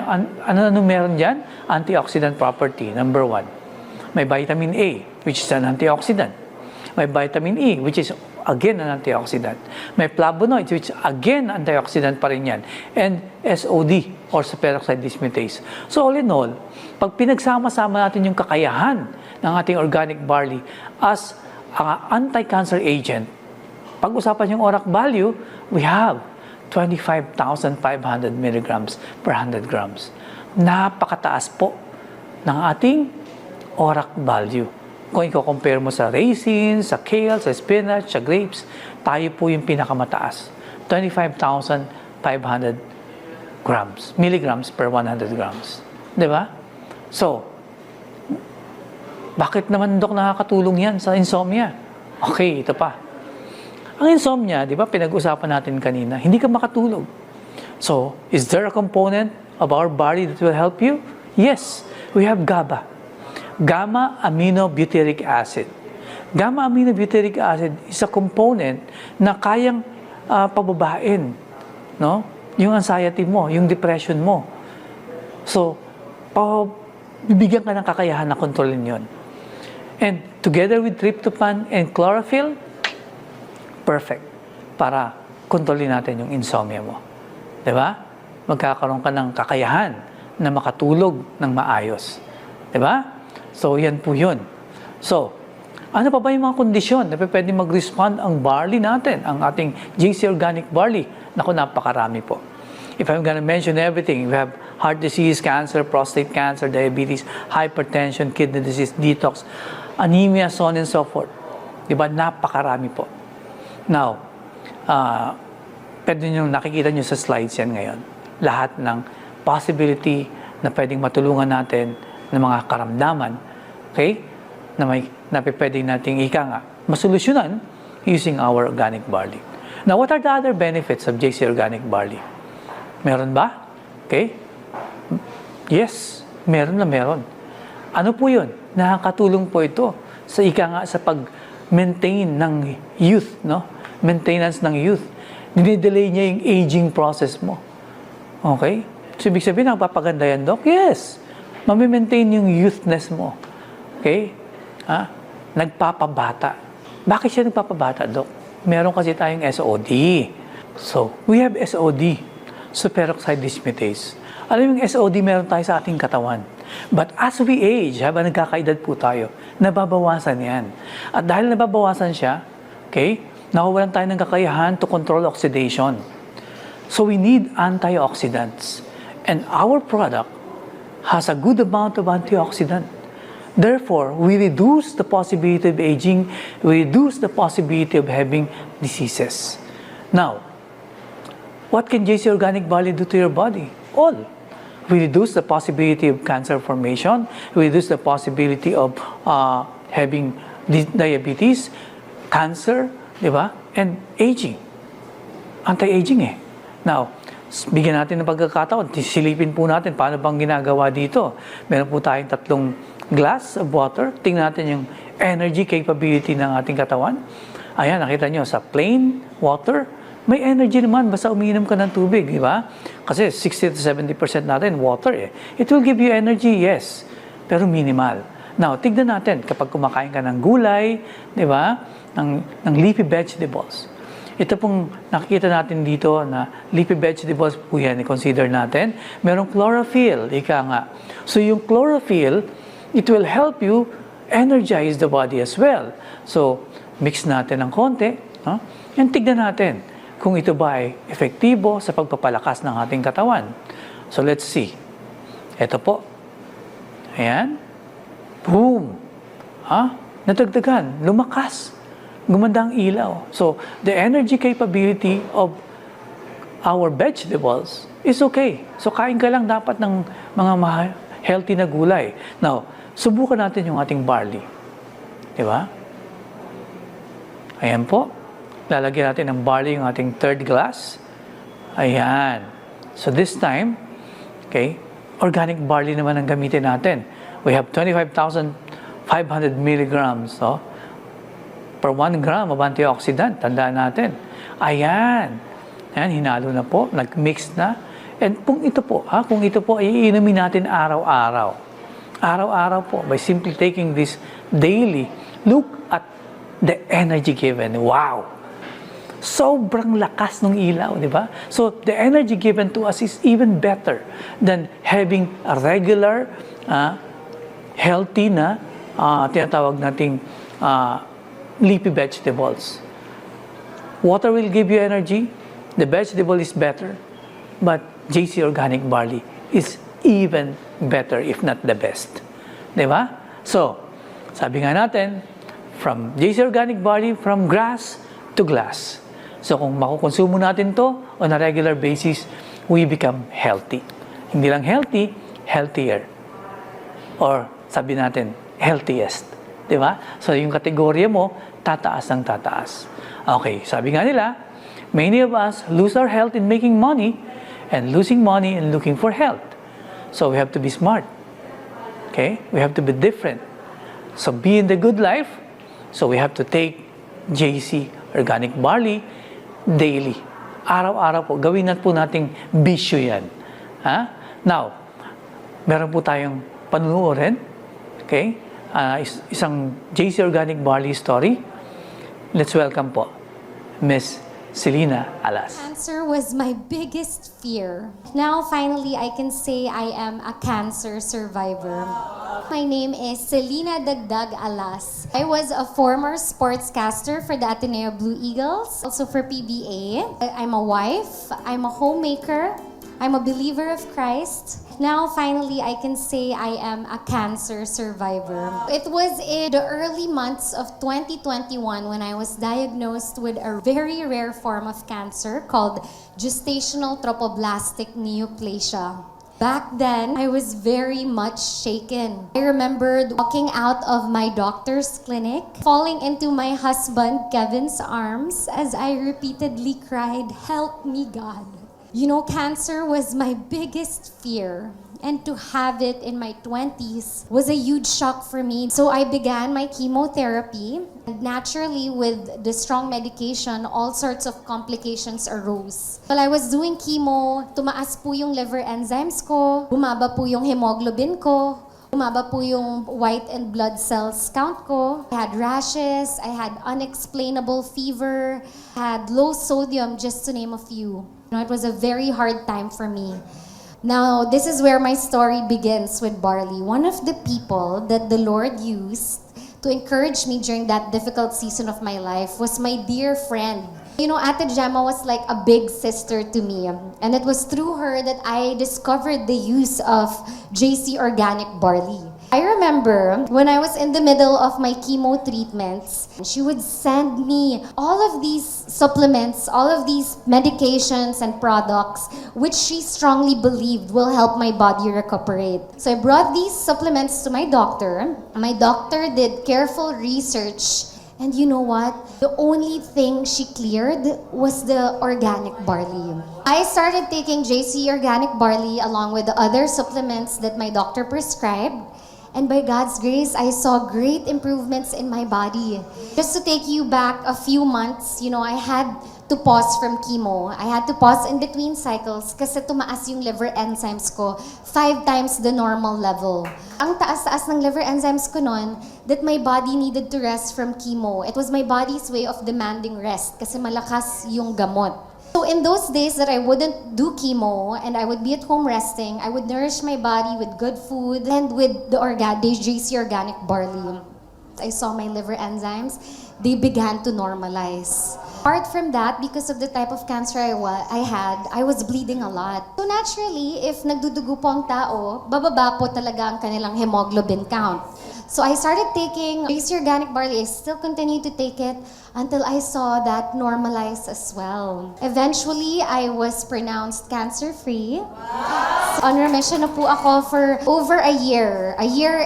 ano meron diyan? Antioxidant property. Number 1. May vitamin A, which is an antioxidant. May vitamin E, which is again an antioxidant. May flavonoids, which again antioxidant pa rin yan. And SOD, or superoxide dismutase. So all in all, pag pinagsama-sama natin yung kakayahan ng ating organic barley as anti-cancer agent, pag-usapan yung ORAC value, we have 25,500 milligrams per 100 grams. Napakataas po ng ating ORAC value. Kung i-compare mo sa raisins, sa kale, sa spinach, sa grapes, tayo po yung pinakamataas. 25,500 milligrams per 100 grams. Diba? So, bakit naman, Dok, nakakatulong yan sa insomnia? Okay, ito pa. Ang insomnia, di ba, pinag-usapan natin kanina, hindi ka makatulog. So, is there a component of our body that will help you? Yes, we have GABA. Gamma-aminobutyric acid. Gamma-aminobutyric acid is a component na kayang pababain, no? Yung anxiety mo, yung depression mo. So, bibigyan ka ng kakayahan na kontrolin yon. And together with tryptophan and chlorophyll, perfect para kontrolin natin yung insomnia mo. Diba? Magkakaroon ka ng kakayahan na makatulog ng maayos. Diba? So, yan po yun. So, ano pa ba yung mga kondisyon na pwede mag-respond ang barley natin, ang ating JC Organic Barley? Naku, napakarami po. If I'm gonna mention everything, we have heart disease, cancer, prostate cancer, diabetes, hypertension, kidney disease, detox, anemia, so on and so forth. Diba? Napakarami po. Now, pwede nyo nakikita nyo sa slides yan ngayon. Lahat ng possibility na pwedeng matulungan natin ng mga karamdaman, okay, na pwede nating masolusyonan using our organic barley. Now, what are the other benefits of JC Organic Barley? Meron ba? Okay? Yes, meron na meron. Ano po yun? Nakakatulong po ito sa sa pag-maintain ng youth, no? Maintenance ng youth. Dinidelay niya yung aging process mo. Okay? So, ibig sabihin, napapaganda yan, Doc? Yes. Mami-maintain yung youthness mo. Okay? Nagpapabata. Bakit siya nagpapabata, Doc? Meron kasi tayong SOD. So, we have SOD, superoxide dismutase. Alam mo yung SOD meron tayo sa ating katawan. But as we age, habang nagkakaedad po tayo, nababawasan yan. At dahil nababawasan siya, okay, nawawalan tayo ng kakayahan to control oxidation. So we need antioxidants. And our product has a good amount of antioxidant. Therefore, we reduce the possibility of aging, we reduce the possibility of having diseases. Now, what can JC Organic Barley do to your body? All. We reduce the possibility of cancer formation, we reduce the possibility of having diabetes, cancer, di ba? And aging. Anti-aging eh. Now, bigyan natin ng pagkakataon, silipin po natin paano bang ginagawa dito. Meron po tayong 3 glass of water. Tingnan natin yung energy capability ng ating katawan. Ayan, nakita nyo, sa plain water, may energy naman basta umiinom ka ng tubig, di ba? Kasi 60 to 70% natin water eh. It will give you energy, yes, pero minimal. Now, tignan natin kapag kumakain ka ng gulay, di ba? Ng leafy vegetables. Ito pong nakikita natin dito na leafy vegetables po yan, i-consider natin. Merong chlorophyll, ika nga. So yung chlorophyll, it will help you energize the body as well. So, mix natin ng konti, no? And tignan natin kung ito ba ay epektibo sa pagpapalakas ng ating katawan. So, let's see. Ito po. Ayan. Boom! Natagdagan, lumakas. Gumanda ang ilaw. So, the energy capability of our vegetables is okay. So, kain ka lang dapat ng mga healthy na gulay. Now, subukan natin yung ating barley. Di ba? Ayan po. Lalagyan natin ng barley yung ating third glass. Ayan. So, this time, okay, organic barley naman ang gamitin natin. We have 25,500 milligrams, so, per 1 gram of antioxidant. Tandaan natin. Ayan. Ayan, hinalo na po. Nag-mix na. And kung ito po ay iinumin natin araw-araw. Araw-araw po, by simply taking this daily, look at the energy given. Wow! Sobrang lakas ng ilaw, di ba? So, the energy given to us is even better than having a regular, healthy na, tinatawag nating leafy vegetables. Water will give you energy. The vegetable is better. But JC Organic Barley is even better, if not the best. Di ba? So, sabi nga natin, from JC Organic Barley, from grass to glass. So, kung makukonsumo natin to on a regular basis, we become healthy. Hindi lang healthy, healthier. Or, sabi natin, healthiest. Di ba? So, yung kategorya mo, tataas ng tataas. Okay, sabi nga nila, many of us lose our health in making money and losing money and looking for health. So we have to be smart. Okay? We have to be different. So be in the good life. So we have to take JC Organic Barley daily. Araw-araw po. Gawin na po nating bisyo yan. Now, meron po tayong panunuorin. Okay? Isang JC Organic Barley story. Let's welcome po Miss Selena Alas. Cancer was my biggest fear. Now, finally, I can say I am a cancer survivor. My name is Selena Dagdag Alas. I was a former sportscaster for the Ateneo Blue Eagles, also for PBA. I'm a wife, I'm a homemaker, I'm a believer of Christ. Now, finally, I can say I am a cancer survivor. It was in the early months of 2021 when I was diagnosed with a very rare form of cancer called gestational trophoblastic neoplasia. Back then, I was very much shaken. I remembered walking out of my doctor's clinic, falling into my husband Kevin's arms as I repeatedly cried, "Help me, God." You know, cancer was my biggest fear. And to have it in my 20s was a huge shock for me. So I began my chemotherapy. And naturally, with the strong medication, all sorts of complications arose. While I was doing chemo, tumaas po yung liver enzymes ko, bumaba po yung hemoglobin ko, bumaba po yung white and blood cells count ko. I had rashes, I had unexplainable fever, had low sodium, just to name a few. You know, it was a very hard time for me. Now, this is where my story begins with barley. One of the people that the Lord used to encourage me during that difficult season of my life was my dear friend. You know, Ate Gemma was like a big sister to me. And it was through her that I discovered the use of JC Organic Barley. I remember when I was in the middle of my chemo treatments, she would send me all of these supplements, all of these medications and products, which she strongly believed will help my body recuperate. So I brought these supplements to my doctor. My doctor did careful research. And you know what? The only thing she cleared was the organic barley. I started taking JC Organic Barley along with the other supplements that my doctor prescribed. And by God's grace, I saw great improvements in my body. Just to take you back a few months, you know, I had to pause from chemo. I had to pause in between cycles kasi tumaas yung liver enzymes ko 5 times the normal level. Ang taas-taas ng liver enzymes ko noon that my body needed to rest from chemo. It was my body's way of demanding rest kasi malakas yung gamot. So in those days that I wouldn't do chemo and I would be at home resting, I would nourish my body with good food and with the JC organic barley. I saw my liver enzymes, they began to normalize. Apart from that, because of the type of cancer I had, I was bleeding a lot. So naturally, if nagdudugo po ang tao, bababa po talaga ang kanilang hemoglobin count. So I started taking JC Organic Barley. I still continue to take it until I saw that normalize as well. Eventually, I was pronounced cancer-free. On remission na po ako for over a year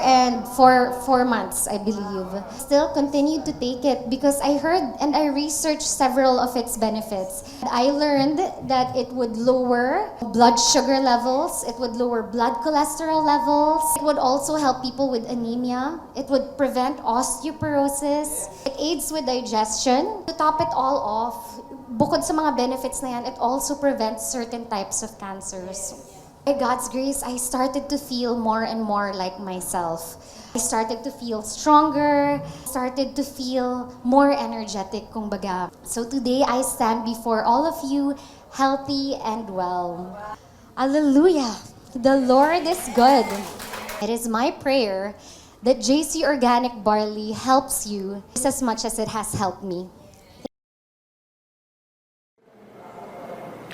and 4 months, I believe. Still continue to take it because I heard and I researched several of its benefits. I learned that it would lower blood sugar levels, it would lower blood cholesterol levels, it would also help people with anemia, it would prevent osteoporosis, it aids with digestion. To top it all off, bukod sa mga benefits na yan, it also prevents certain types of cancers. By God's grace, I started to feel more and more like myself. I started to feel stronger, started to feel more energetic, kumbaga. So today, I stand before all of you healthy and well. Hallelujah! The Lord is good. It is my prayer that JC Organic Barley helps you just as much as it has helped me.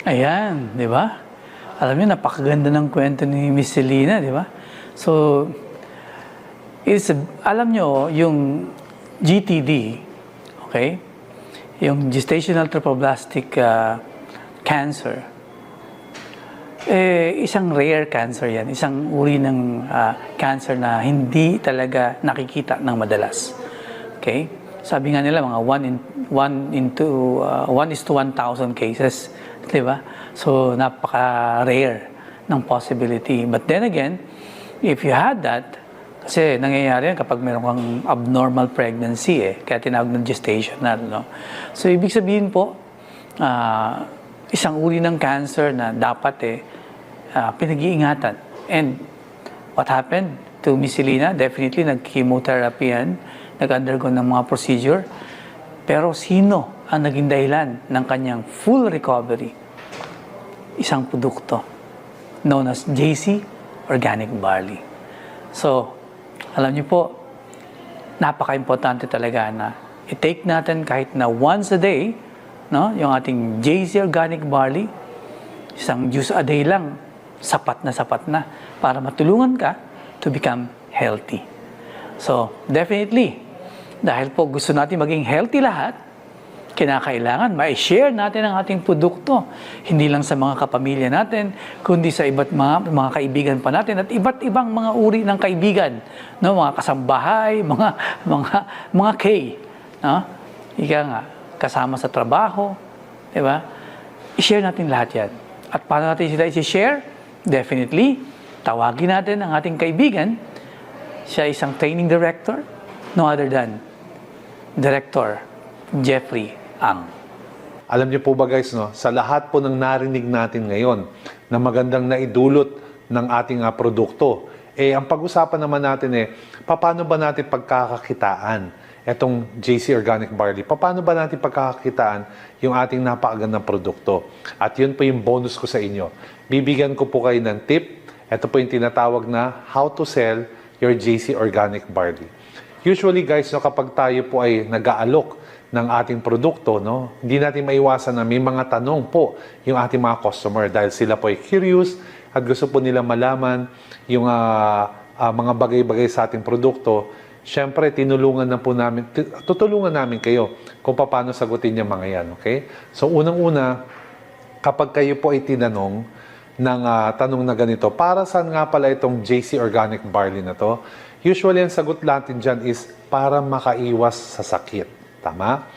Ayan, di ba? Alam niyo, napakaganda ng kwento ni Miss Selena, di ba? So, alam niyo, yung GTD, okay? Yung gestational trophoblastic cancer, isang rare cancer yan, isang uri ng cancer na hindi talaga nakikita ng madalas. Okay? Sabi nga nila, mga 1 is to 1,000 cases, di ba? So, napaka-rare ng possibility. But then again, if you had that, kasi nangyayari yan kapag meron kang abnormal pregnancy, kaya tinawag ng gestational, no? So, ibig sabihin po, isang uri ng cancer na dapat pinag-iingatan. And what happened to Miss Selena? Definitely, nag-chemotherapy yan, nag-undergo ng mga procedure. Pero sino ang naging dahilan ng kanyang full recovery? Isang produkto known as JC Organic Barley. So, alam niyo po, napaka-importante talaga na i-take natin kahit na once a day, no, yung ating JC Organic Barley, isang juice a day lang, sapat na para matulungan ka to become healthy. So, definitely, dahil po gusto natin maging healthy lahat, kinakailangan ma-share natin ang ating produkto. Hindi lang sa mga kapamilya natin, kundi sa iba't mga kaibigan pa natin at iba't ibang mga uri ng kaibigan, no, mga kasambahay, mga K, no? Ika nga, kasama sa trabaho, di ba? I-share natin lahat yan. At paano natin sila i-share? Definitely, tawagin natin ang ating kaibigan. Siya isang training director, no other than Director Jeffrey Ang. Alam niyo po ba guys, no, sa lahat po ng narinig natin ngayon na magandang naidulot ng ating produkto, ang pag-usapan naman natin paano ba natin pagkakakitaan etong JC Organic Barley? Paano ba natin pagkakakitaan yung ating napakagandang produkto? At yun po yung bonus ko sa inyo. Bibigyan ko po kayo ng tip. Ito po yung tinatawag na how to sell your JC Organic Barley. Usually guys, no, kapag tayo po ay nag-aalok ng ating produkto, no, hindi natin maiwasan na may mga tanong po yung ating mga customer dahil sila po ay curious at gusto po nila malaman yung mga bagay-bagay sa ating produkto. Siyempre, tutulungan namin kayo kung paano sagutin yung mga yan, okay? So, unang-una, kapag kayo po ay tinanong ng tanong na ganito, para saan nga pala itong JC Organic Barley na to? Usually, ang sagot natin dyan is para makaiwas sa sakit. Tama?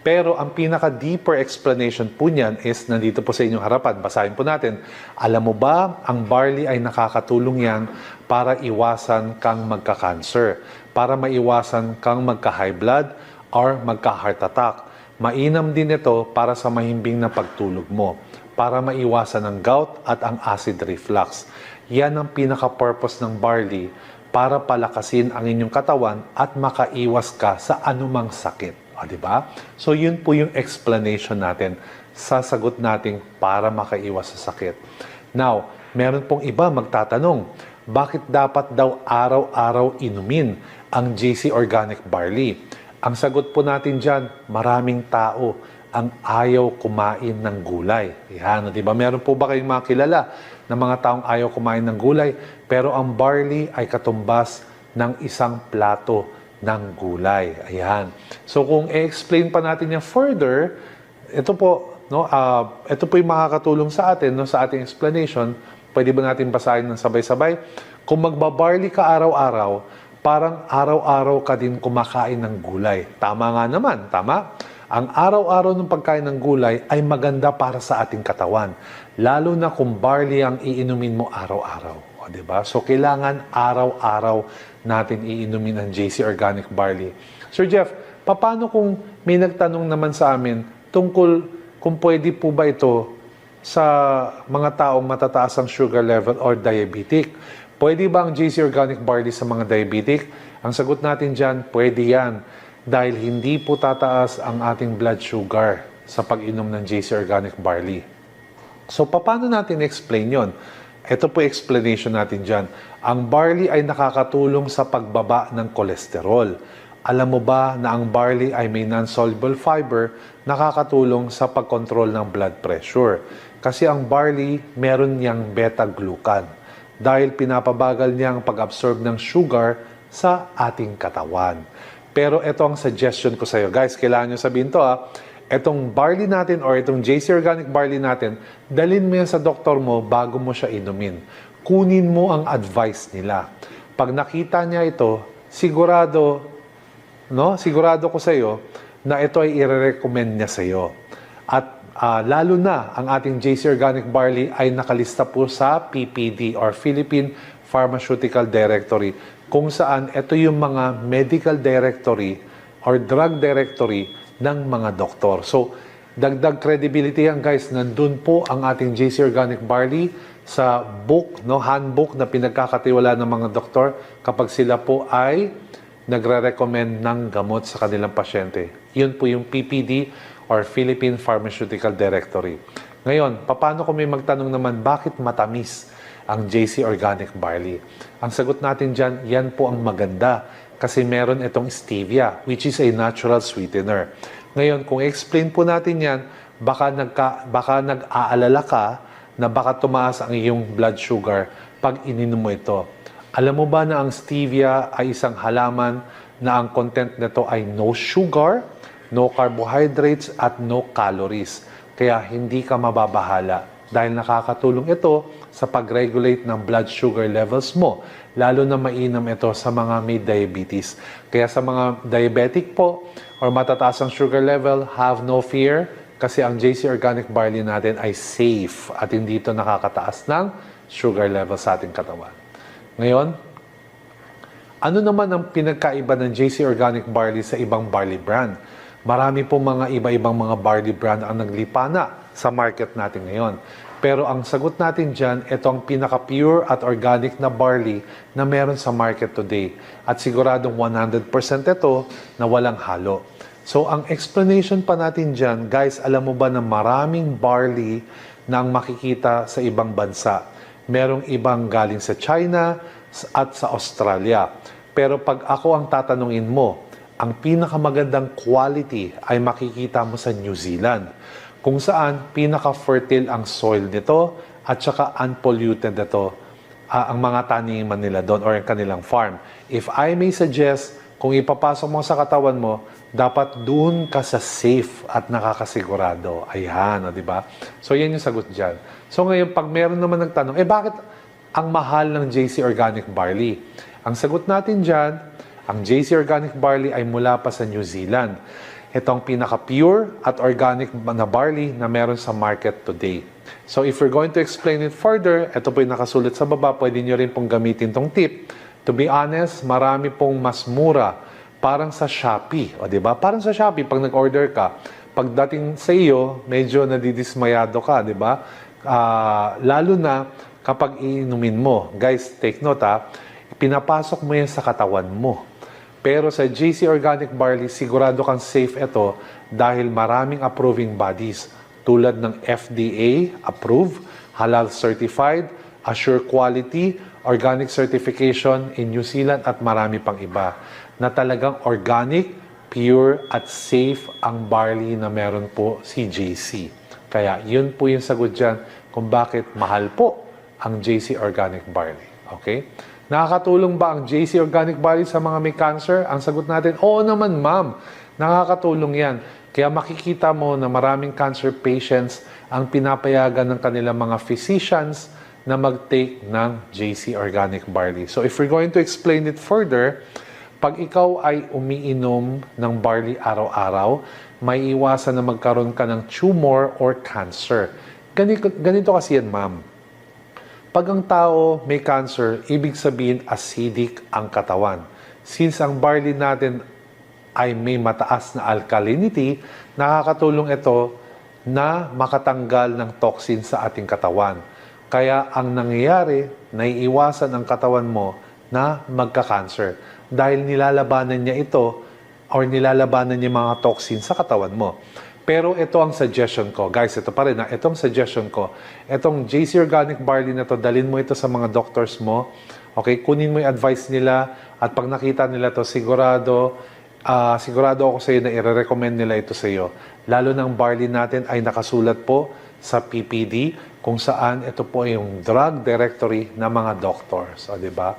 Pero ang pinaka-deeper explanation po niyan is nandito po sa inyong harapan. Basahin po natin. Alam mo ba, ang barley ay nakakatulong yan para iwasan kang magka-cancer, para maiwasan kang magka-high blood or magka-heart attack, Mainam din ito para sa mahimbing na pagtulog mo, para maiwasan ang gout at ang acid reflux. Yan ang pinaka-purpose ng barley, para palakasin ang inyong katawan at makaiwas ka sa anumang sakit. O, di ba? So, yun po yung explanation natin sa sagot natin para makaiwas sa sakit. Now, meron pong iba magtatanong, bakit dapat daw araw-araw inumin ang JC Organic Barley? Ang sagot po natin dyan, maraming tao ang ayaw kumain ng gulay. Yan, di ba? Meron po ba kayong mga kilala na mga taong ayaw kumain ng gulay, pero ang barley ay katumbas ng isang plato ng gulay. Ayan. So kung i-explain pa natin yan further, ito po, no, ito po yung makakatulong sa atin, no, sa ating explanation. Pwede ba natin basahin ng sabay-sabay? Kung magbabarley ka araw-araw, parang araw-araw ka din kumakain ng gulay. Tama nga naman, tama? Ang araw-araw ng pagkain ng gulay ay maganda para sa ating katawan. Lalo na kung barley ang iinumin mo araw-araw. O, diba? So, kailangan araw-araw natin iinumin ang JC Organic Barley. Sir Jeff, paano kung may nagtanong naman sa amin tungkol kung pwede po ba ito sa mga taong matataas ang sugar level or diabetic? Pwede ba ang JC Organic Barley sa mga diabetic? Ang sagot natin dyan, pwede yan. Dahil hindi po tataas ang ating blood sugar sa pag-inom ng JC Organic Barley. So, paano natin explain yon? Ito po explanation natin dyan. Ang barley ay nakakatulong sa pagbaba ng kolesterol. Alam mo ba na ang barley ay may non-soluble fiber nakakatulong sa pagkontrol ng blood pressure? Kasi ang barley, meron niyang beta-glucan dahil pinapabagal niya ang pag-absorb ng sugar sa ating katawan. Pero ito ang suggestion ko sa iyo. Guys, kailangan nyo sabihin to ha. Itong barley natin or itong JC Organic Barley natin, dalhin mo yan sa doktor mo bago mo siya inumin. Kunin mo ang advice nila. Pag nakita niya ito, sigurado ko sa iyo na ito ay i-recommend niya sa iyo. At lalo na ang ating JC Organic Barley ay nakalista po sa PPD or Philippine Pharmaceutical Directory, kung saan ito yung mga medical directory or drug directory ng mga doktor. So, dagdag credibility yan guys, nandun po ang ating JC Organic Barley sa book, handbook na pinagkakatiwala ng mga doktor kapag sila po ay nagre-recommend ng gamot sa kanilang pasyente. Yun po yung PPD or Philippine Pharmaceutical Directory. Ngayon, paano kung may magtanong naman, bakit matamis ang JC Organic Barley? Ang sagot natin dyan, yan po ang maganda kasi meron itong stevia, which is a natural sweetener. Ngayon, kung explain po natin yan, baka nag-aalala ka na baka tumaas ang iyong blood sugar pag ininom mo ito. Alam mo ba na ang stevia ay isang halaman na ang content nito ay no sugar, no carbohydrates, at no calories. Kaya hindi ka mababahala dahil nakakatulong ito sa pag-regulate ng blood sugar levels mo. Lalo na mainam ito sa mga may diabetes. Kaya sa mga diabetic po or matataas ang sugar level, have no fear kasi ang JC Organic Barley natin ay safe at hindi ito nakakataas ng sugar level sa ating katawan. Ngayon, ano naman ang pinagkaiba ng JC Organic Barley sa ibang barley brand? Marami po mga iba-ibang mga barley brand ang naglipana sa market natin ngayon. Pero ang sagot natin dyan, ito ang pinaka-pure at organic na barley na meron sa market today. At siguradong 100% ito na walang halo. So ang explanation pa natin dyan, guys, alam mo ba na maraming barley na ang makikita sa ibang bansa? Merong ibang galing sa China at sa Australia. Pero pag ako ang tatanungin mo, ang pinakamagandang quality ay makikita mo sa New Zealand, kung saan pinaka-fertile ang soil nito at saka unpolluted ito ang mga taniman nila doon or ang kanilang farm. If I may suggest, kung ipapasok mo sa katawan mo, dapat doon ka sa safe at nakakasigurado. Ayan, di ba? So, yan yung sagot dyan. So, ngayon, pag meron naman nagtanong, bakit ang mahal ng JC Organic Barley? Ang sagot natin dyan, ang JC Organic Barley ay mula pa sa New Zealand. Ito ang pinaka-pure at organic na barley na meron sa market today. So if you're going to explain it further, ito po yung nakasulat sa baba, pwede nyo rin pong gamitin tong tip. To be honest, marami pong mas mura. Parang sa Shopee, o diba? Parang sa Shopee, pag nag-order ka, pagdating sa iyo, medyo nadidismayado ka, di ba? Lalo na kapag iinumin mo. Guys, take note pinapasok mo yan sa katawan mo. Pero sa JC Organic Barley, sigurado kang safe ito dahil maraming approving bodies tulad ng FDA approved, halal certified, assure quality, organic certification in New Zealand at marami pang iba na talagang organic, pure at safe ang barley na meron po si JC. Kaya yun po yung sagot dyan kung bakit mahal po ang JC Organic Barley. Okay? Nakakatulong ba ang JC Organic Barley sa mga may cancer? Ang sagot natin, oo naman ma'am. Nakakatulong yan. Kaya makikita mo na maraming cancer patients ang pinapayagan ng kanilang mga physicians na mag-take ng JC Organic Barley. So if we're going to explain it further, pag ikaw ay umiinom ng barley araw-araw, may iwasan na magkaroon ka ng tumor or cancer. Ganito kasi yan, ma'am. Pag ang tao may cancer, ibig sabihin acidic ang katawan. Since ang barley natin ay may mataas na alkalinity, nakakatulong ito na makatanggal ng toxin sa ating katawan. Kaya ang nangyayari, naiiwasan ang katawan mo na magka-cancer dahil nilalabanan niya ito or nilalabanan niya mga toxin sa katawan mo. Pero ito ang suggestion ko. Guys, ito pa rin itong suggestion ko. Itong JC Organic Barley na to, dalhin mo ito sa mga doctors mo. Okay, kunin mo yung advice nila at pag nakita nila to, sigurado ako sa iyo na i-recommend nila ito sa iyo. Lalo ng barley natin ay nakasulat po sa PPD kung saan ito po yung drug directory ng mga doctors. O, diba?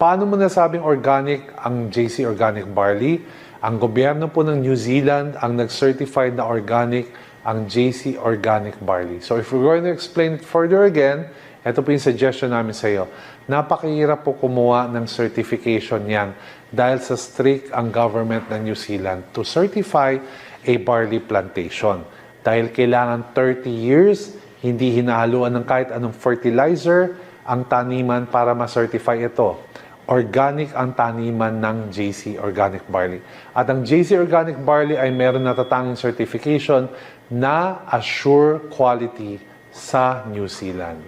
Paano mo nasabing organic ang JC Organic Barley? Ang gobyerno po ng New Zealand ang nag-certified na organic ang JC Organic Barley. So if we're going to explain it further again, ito po yung suggestion namin sa iyo. Napakahirap po kumuha ng certification yan dahil sa strict ang government ng New Zealand to certify a barley plantation. Dahil kailangan 30 years, hindi hinahaluan ng kahit anong fertilizer ang taniman para ma-certify ito. Organic ang taniman ng JC Organic Barley. At ang JC Organic Barley ay meron natatanging certification na assure quality sa New Zealand.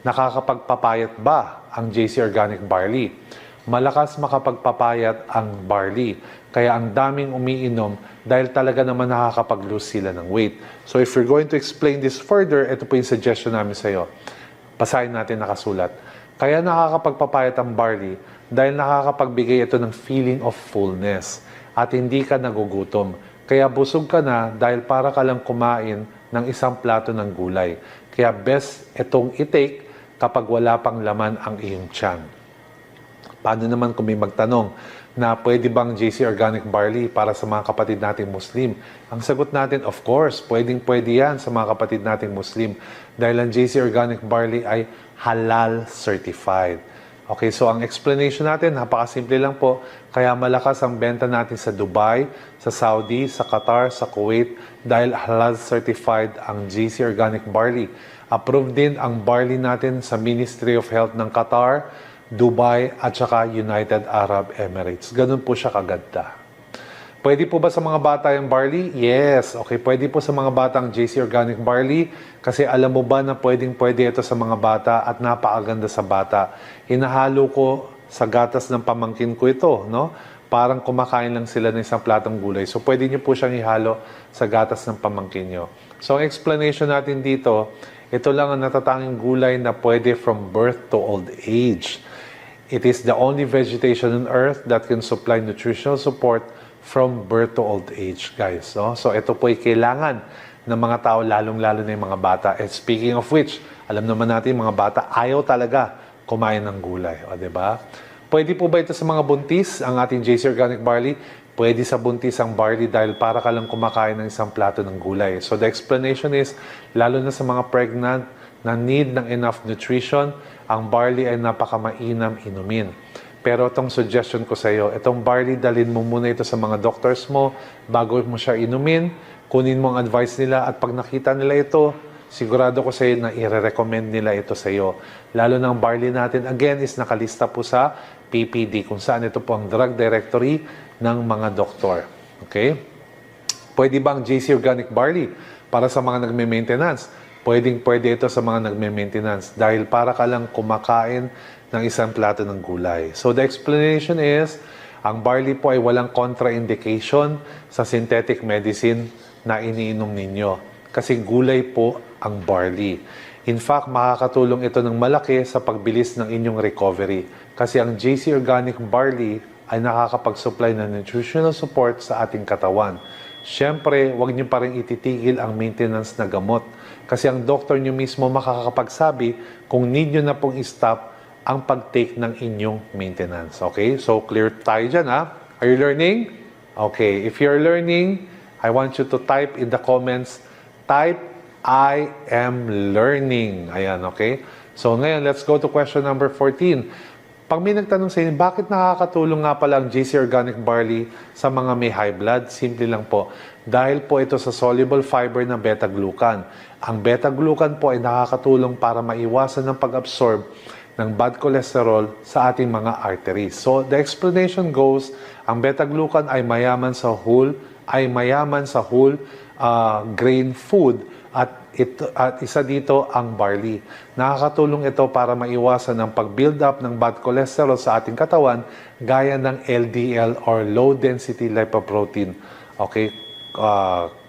Nakakapagpapayat ba ang JC Organic Barley? Malakas makapagpapayat ang barley. Kaya ang daming umiinom dahil talaga naman nakakapag-lose sila ng weight. So if we're going to explain this further, ito po yung suggestion namin sa iyo. Basahin natin nakasulat. Kaya nakakapagpapayat ang barley dahil nakakapagbigay ito ng feeling of fullness at hindi ka nagugutom. Kaya busog ka na dahil para ka lang kumain ng isang plato ng gulay. Kaya best itong i-take kapag wala pang laman ang iyong tiyan. Paano naman kung may magtanong na pwede bang JC Organic Barley para sa mga kapatid nating Muslim? Ang sagot natin, of course, pwede yan sa mga kapatid nating Muslim dahil ang JC Organic Barley ay halal certified. Okay, so ang explanation natin, napakasimple lang po. Kaya malakas ang benta natin sa Dubai, sa Saudi, sa Qatar, sa Kuwait dahil halal certified ang JC Organic Barley. Approved din ang barley natin sa Ministry of Health ng Qatar, Dubai at saka United Arab Emirates. Ganun po siya kaganda. Pwede po ba sa mga bata yung barley? Yes. Okay, pwede po sa mga bata ang JC Organic Barley kasi alam mo ba na pwede ito sa mga bata at napakaganda sa bata. Hinahalo ko sa gatas ng pamangkin ko ito, no? Parang kumakain lang sila ng isang platong gulay. So pwede niyo po siyang ihalo sa gatas ng pamangkin niyo. So ang explanation natin dito, ito lang ang natatanging gulay na pwede from birth to old age. It is the only vegetation on earth that can supply nutritional support from birth to old age, guys. No? So ito po ay kailangan ng mga tao, lalong-lalo na yung mga bata. And speaking of which, alam naman natin mga bata, ayaw talaga kumain ng gulay. O, diba? Pwede po ba ito sa mga buntis, ang ating JC Organic Barley? Pwede sa buntis ang barley dahil para ka lang kumakain ng isang plato ng gulay. So the explanation is, lalo na sa mga pregnant na need ng enough nutrition, ang barley ay napakamainam inumin. Pero itong suggestion ko sa iyo, itong barley, dalhin mo muna ito sa mga doctors mo bago mo siya inumin, kunin mo ang advice nila at pag nakita nila ito, sigurado ko sa iyo na i-recommend nila ito sa iyo. Lalo ng barley natin, again, is nakalista po sa PPD kung saan ito po ang drug directory ng mga doktor. Okay? Pwede ba ang JC Organic Barley para sa mga nagme-maintenance? Pwede ito sa mga nagme-maintenance dahil para ka lang kumakain ng isang plato ng gulay. So the explanation is, ang barley po ay walang contraindication sa synthetic medicine na iniinom ninyo. Kasi gulay po ang barley. In fact, makakatulong ito ng malaki sa pagbilis ng inyong recovery. Kasi ang JC Organic Barley ay nakakapag-supply ng nutritional support sa ating katawan. Siyempre, huwag niyo pa rin ititigil ang maintenance na gamot. Kasi ang doktor niyo mismo makakapagsabi kung need niyo na pong i-stop ang pag-take ng inyong maintenance. Okay? So, clear tayo dyan, ha? Are you learning? Okay. If you're learning, I want you to type in the comments, type, I am learning. Ayan, okay? So, ngayon, let's go to question number 14. Pag may nagtanong sa inyo, bakit nakakatulong nga pala ang JC Organic Barley sa mga may high blood? Simple lang po. Dahil po ito sa soluble fiber na beta-glucan. Ang beta-glucan po ay nakakatulong para maiwasan ng pag-absorb ng bad cholesterol sa ating mga arteries. So, the explanation goes, ang beta-glucan ay mayaman sa whole grain food at isa dito ang barley. Nakakatulong ito para maiwasan ang pag-build up ng bad cholesterol sa ating katawan gaya ng LDL or low density lipoprotein. Okay?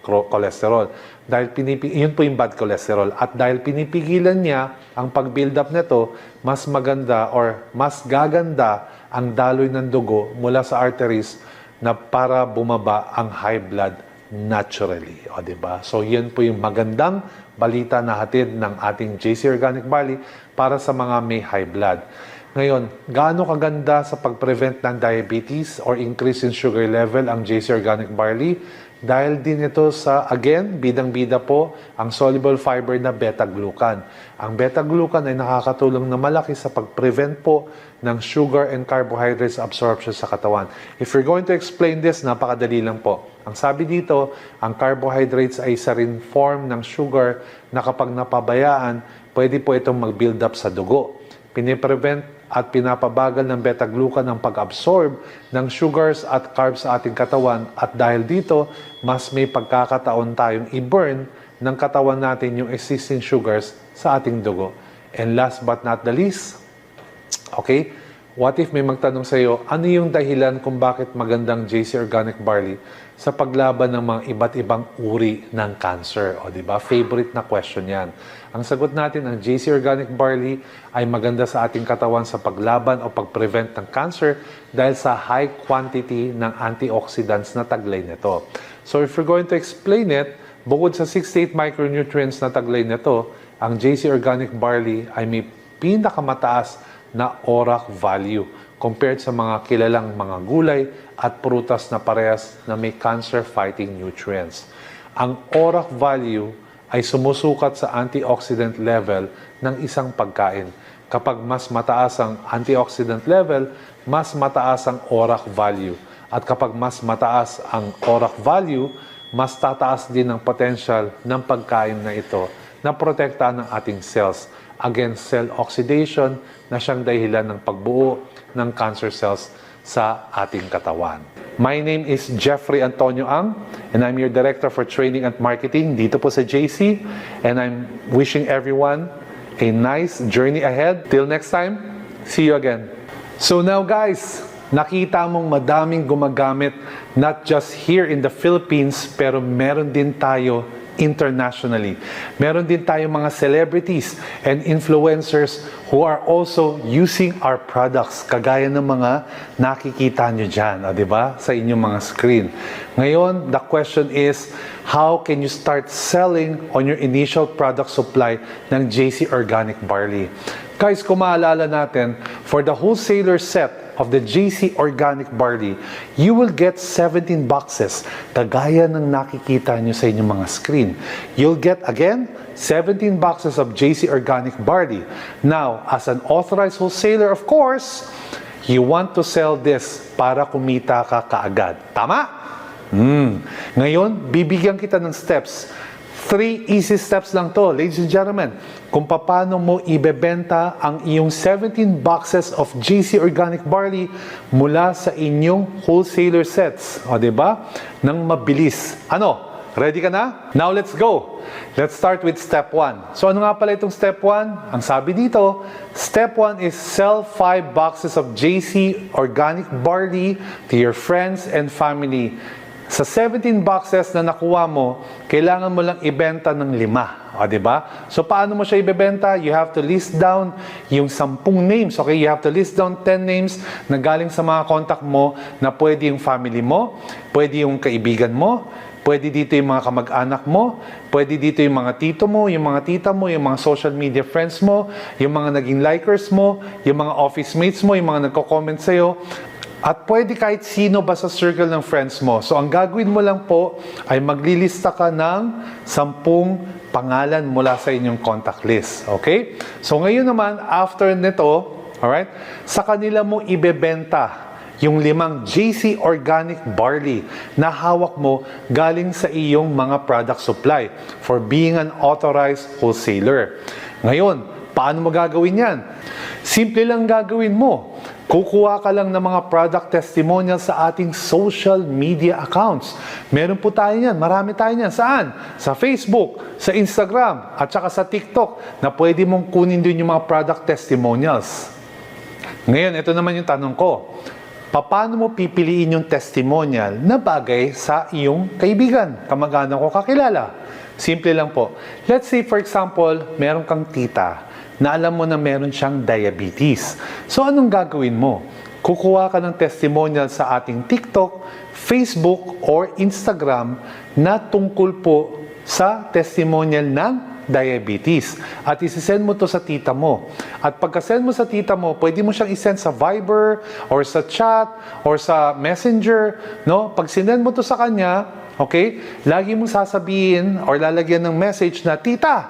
Cholesterol. Dahil yun po yung bad cholesterol. At dahil pinipigilan niya ang pag-build up nito, mas maganda or mas gaganda ang daloy ng dugo mula sa arteries na para bumaba ang high blood naturally. O, diba? So, yan po yung magandang balita na hatid ng ating JC Organic Barley para sa mga may high blood. Ngayon, gaano kaganda sa pag-prevent ng diabetes or increase in sugar level ang JC Organic Barley? Dahil din ito sa, again, bidang-bida po, ang soluble fiber na beta-glucan. Ang beta-glucan ay nakakatulong na malaki sa pag-prevent po ng sugar and carbohydrates absorption sa katawan. If you're going to explain this, napakadali lang po. Ang sabi dito, ang carbohydrates ay isa rin form ng sugar na kapag napabayaan, pwede po itong mag-build up sa dugo. Piniprevent at pinapabagal ng beta-glucan ang pag-absorb ng sugars at carbs sa ating katawan at dahil dito, mas may pagkakataon tayong i-burn ng katawan natin yung existing sugars sa ating dugo. And last but not the least, okay, what if may magtanong sa iyo, ano yung dahilan kung bakit magandang JC Organic Barley sa paglaban ng mga iba't ibang uri ng cancer? O, di ba? Favorite na question yan. Ang sagot natin, ang JC Organic Barley ay maganda sa ating katawan sa paglaban o pag-prevent ng cancer dahil sa high quantity ng antioxidants na taglay nito. So if we're going to explain it, bukod sa 68 micronutrients na taglay nito, ang JC Organic Barley ay may pinakamataas na ORAC value compared sa mga kilalang mga gulay at prutas na parehas na may cancer-fighting nutrients. Ang ORAC value ay sumusukat sa antioxidant level ng isang pagkain. Kapag mas mataas ang antioxidant level, mas mataas ang ORAC value. At kapag mas mataas ang ORAC value, mas tataas din ang potential ng pagkain na ito na protektahan ng ating cells against cell oxidation na siyang dahilan ng pagbuo ng cancer cells sa ating katawan. My name is Jeffrey Antonio Ang, and I'm your Director for Training and Marketing dito po sa JC, and I'm wishing everyone a nice journey ahead. Till next time, see you again. So now guys, nakita mong madaming gumagamit not just here in the Philippines, pero meron din tayo internationally. Meron din tayong mga celebrities and influencers who are also using our products, kagaya ng mga nakikita nyo dyan, di ba? Sa inyong mga screen. Ngayon, the question is, how can you start selling on your initial product supply ng JC Organic Barley? Guys, kung maalala natin, for the wholesaler set of the JC Organic Barley, you will get 17 boxes, kagaya ng nakikita nyo sa inyong mga screen. You'll get, again, 17 boxes of JC Organic Barley. Now, as an authorized wholesaler, of course, you want to sell this para kumita ka kaagad. Tama? Ngayon, bibigyan kita ng steps 3 easy steps lang to, ladies and gentlemen, kung paano mo ibebenta ang iyong 17 boxes of JC Organic Barley mula sa inyong wholesaler sets. O, diba? Nang mabilis. Ano? Ready ka na? Now, let's go! Let's start with step 1. So, ano nga pala itong step 1? Ang sabi dito, step 1 is sell 5 boxes of JC Organic Barley to your friends and family. Sa 17 boxes na nakuha mo, kailangan mo lang ibenta ng 5. O, diba? So, paano mo siya ibebenta? You have to list down yung 10 names. Okay? You have to list down 10 names na galing sa mga contact mo na pwede yung family mo, pwede yung kaibigan mo, pwede dito yung mga kamag-anak mo, pwede dito yung mga tito mo, yung mga tita mo, yung mga social media friends mo, yung mga naging likers mo, yung mga office mates mo, yung mga nagko-comment sa'yo, at pwede kahit sino ba sa circle ng friends mo. So, ang gagawin mo lang po ay maglilista ka ng 10 pangalan mula sa inyong contact list. Okay? So, ngayon naman, after nito, alright, sa kanila mo ibebenta yung 5 JC Organic Barley na hawak mo galing sa iyong mga product supply for being an authorized wholesaler. Ngayon, paano mo gagawin yan? Simple lang gagawin mo. Kukuha ka lang ng mga product testimonials sa ating social media accounts. Meron po tayo yan. Marami tayo yan. Saan? Sa Facebook, sa Instagram, at saka sa TikTok na pwede mong kunin din yung mga product testimonials. Ngayon, ito naman yung tanong ko. Paano mo pipiliin yung testimonial na bagay sa iyong kaibigan, kamag-anak o kakilala? Simple lang po. Let's say, for example, meron kang tita na alam mo na meron siyang diabetes. So, anong gagawin mo? Kukuha ka ng testimonial sa ating TikTok, Facebook, or Instagram na tungkol po sa testimonial ng diabetes. At isisend mo to sa tita mo. At pagka-send mo sa tita mo, pwede mo siyang isend sa Viber, or sa chat, or sa Messenger. No? Pag sinend mo to sa kanya, okay, lagi mong sasabihin or lalagyan ng message na, Tita,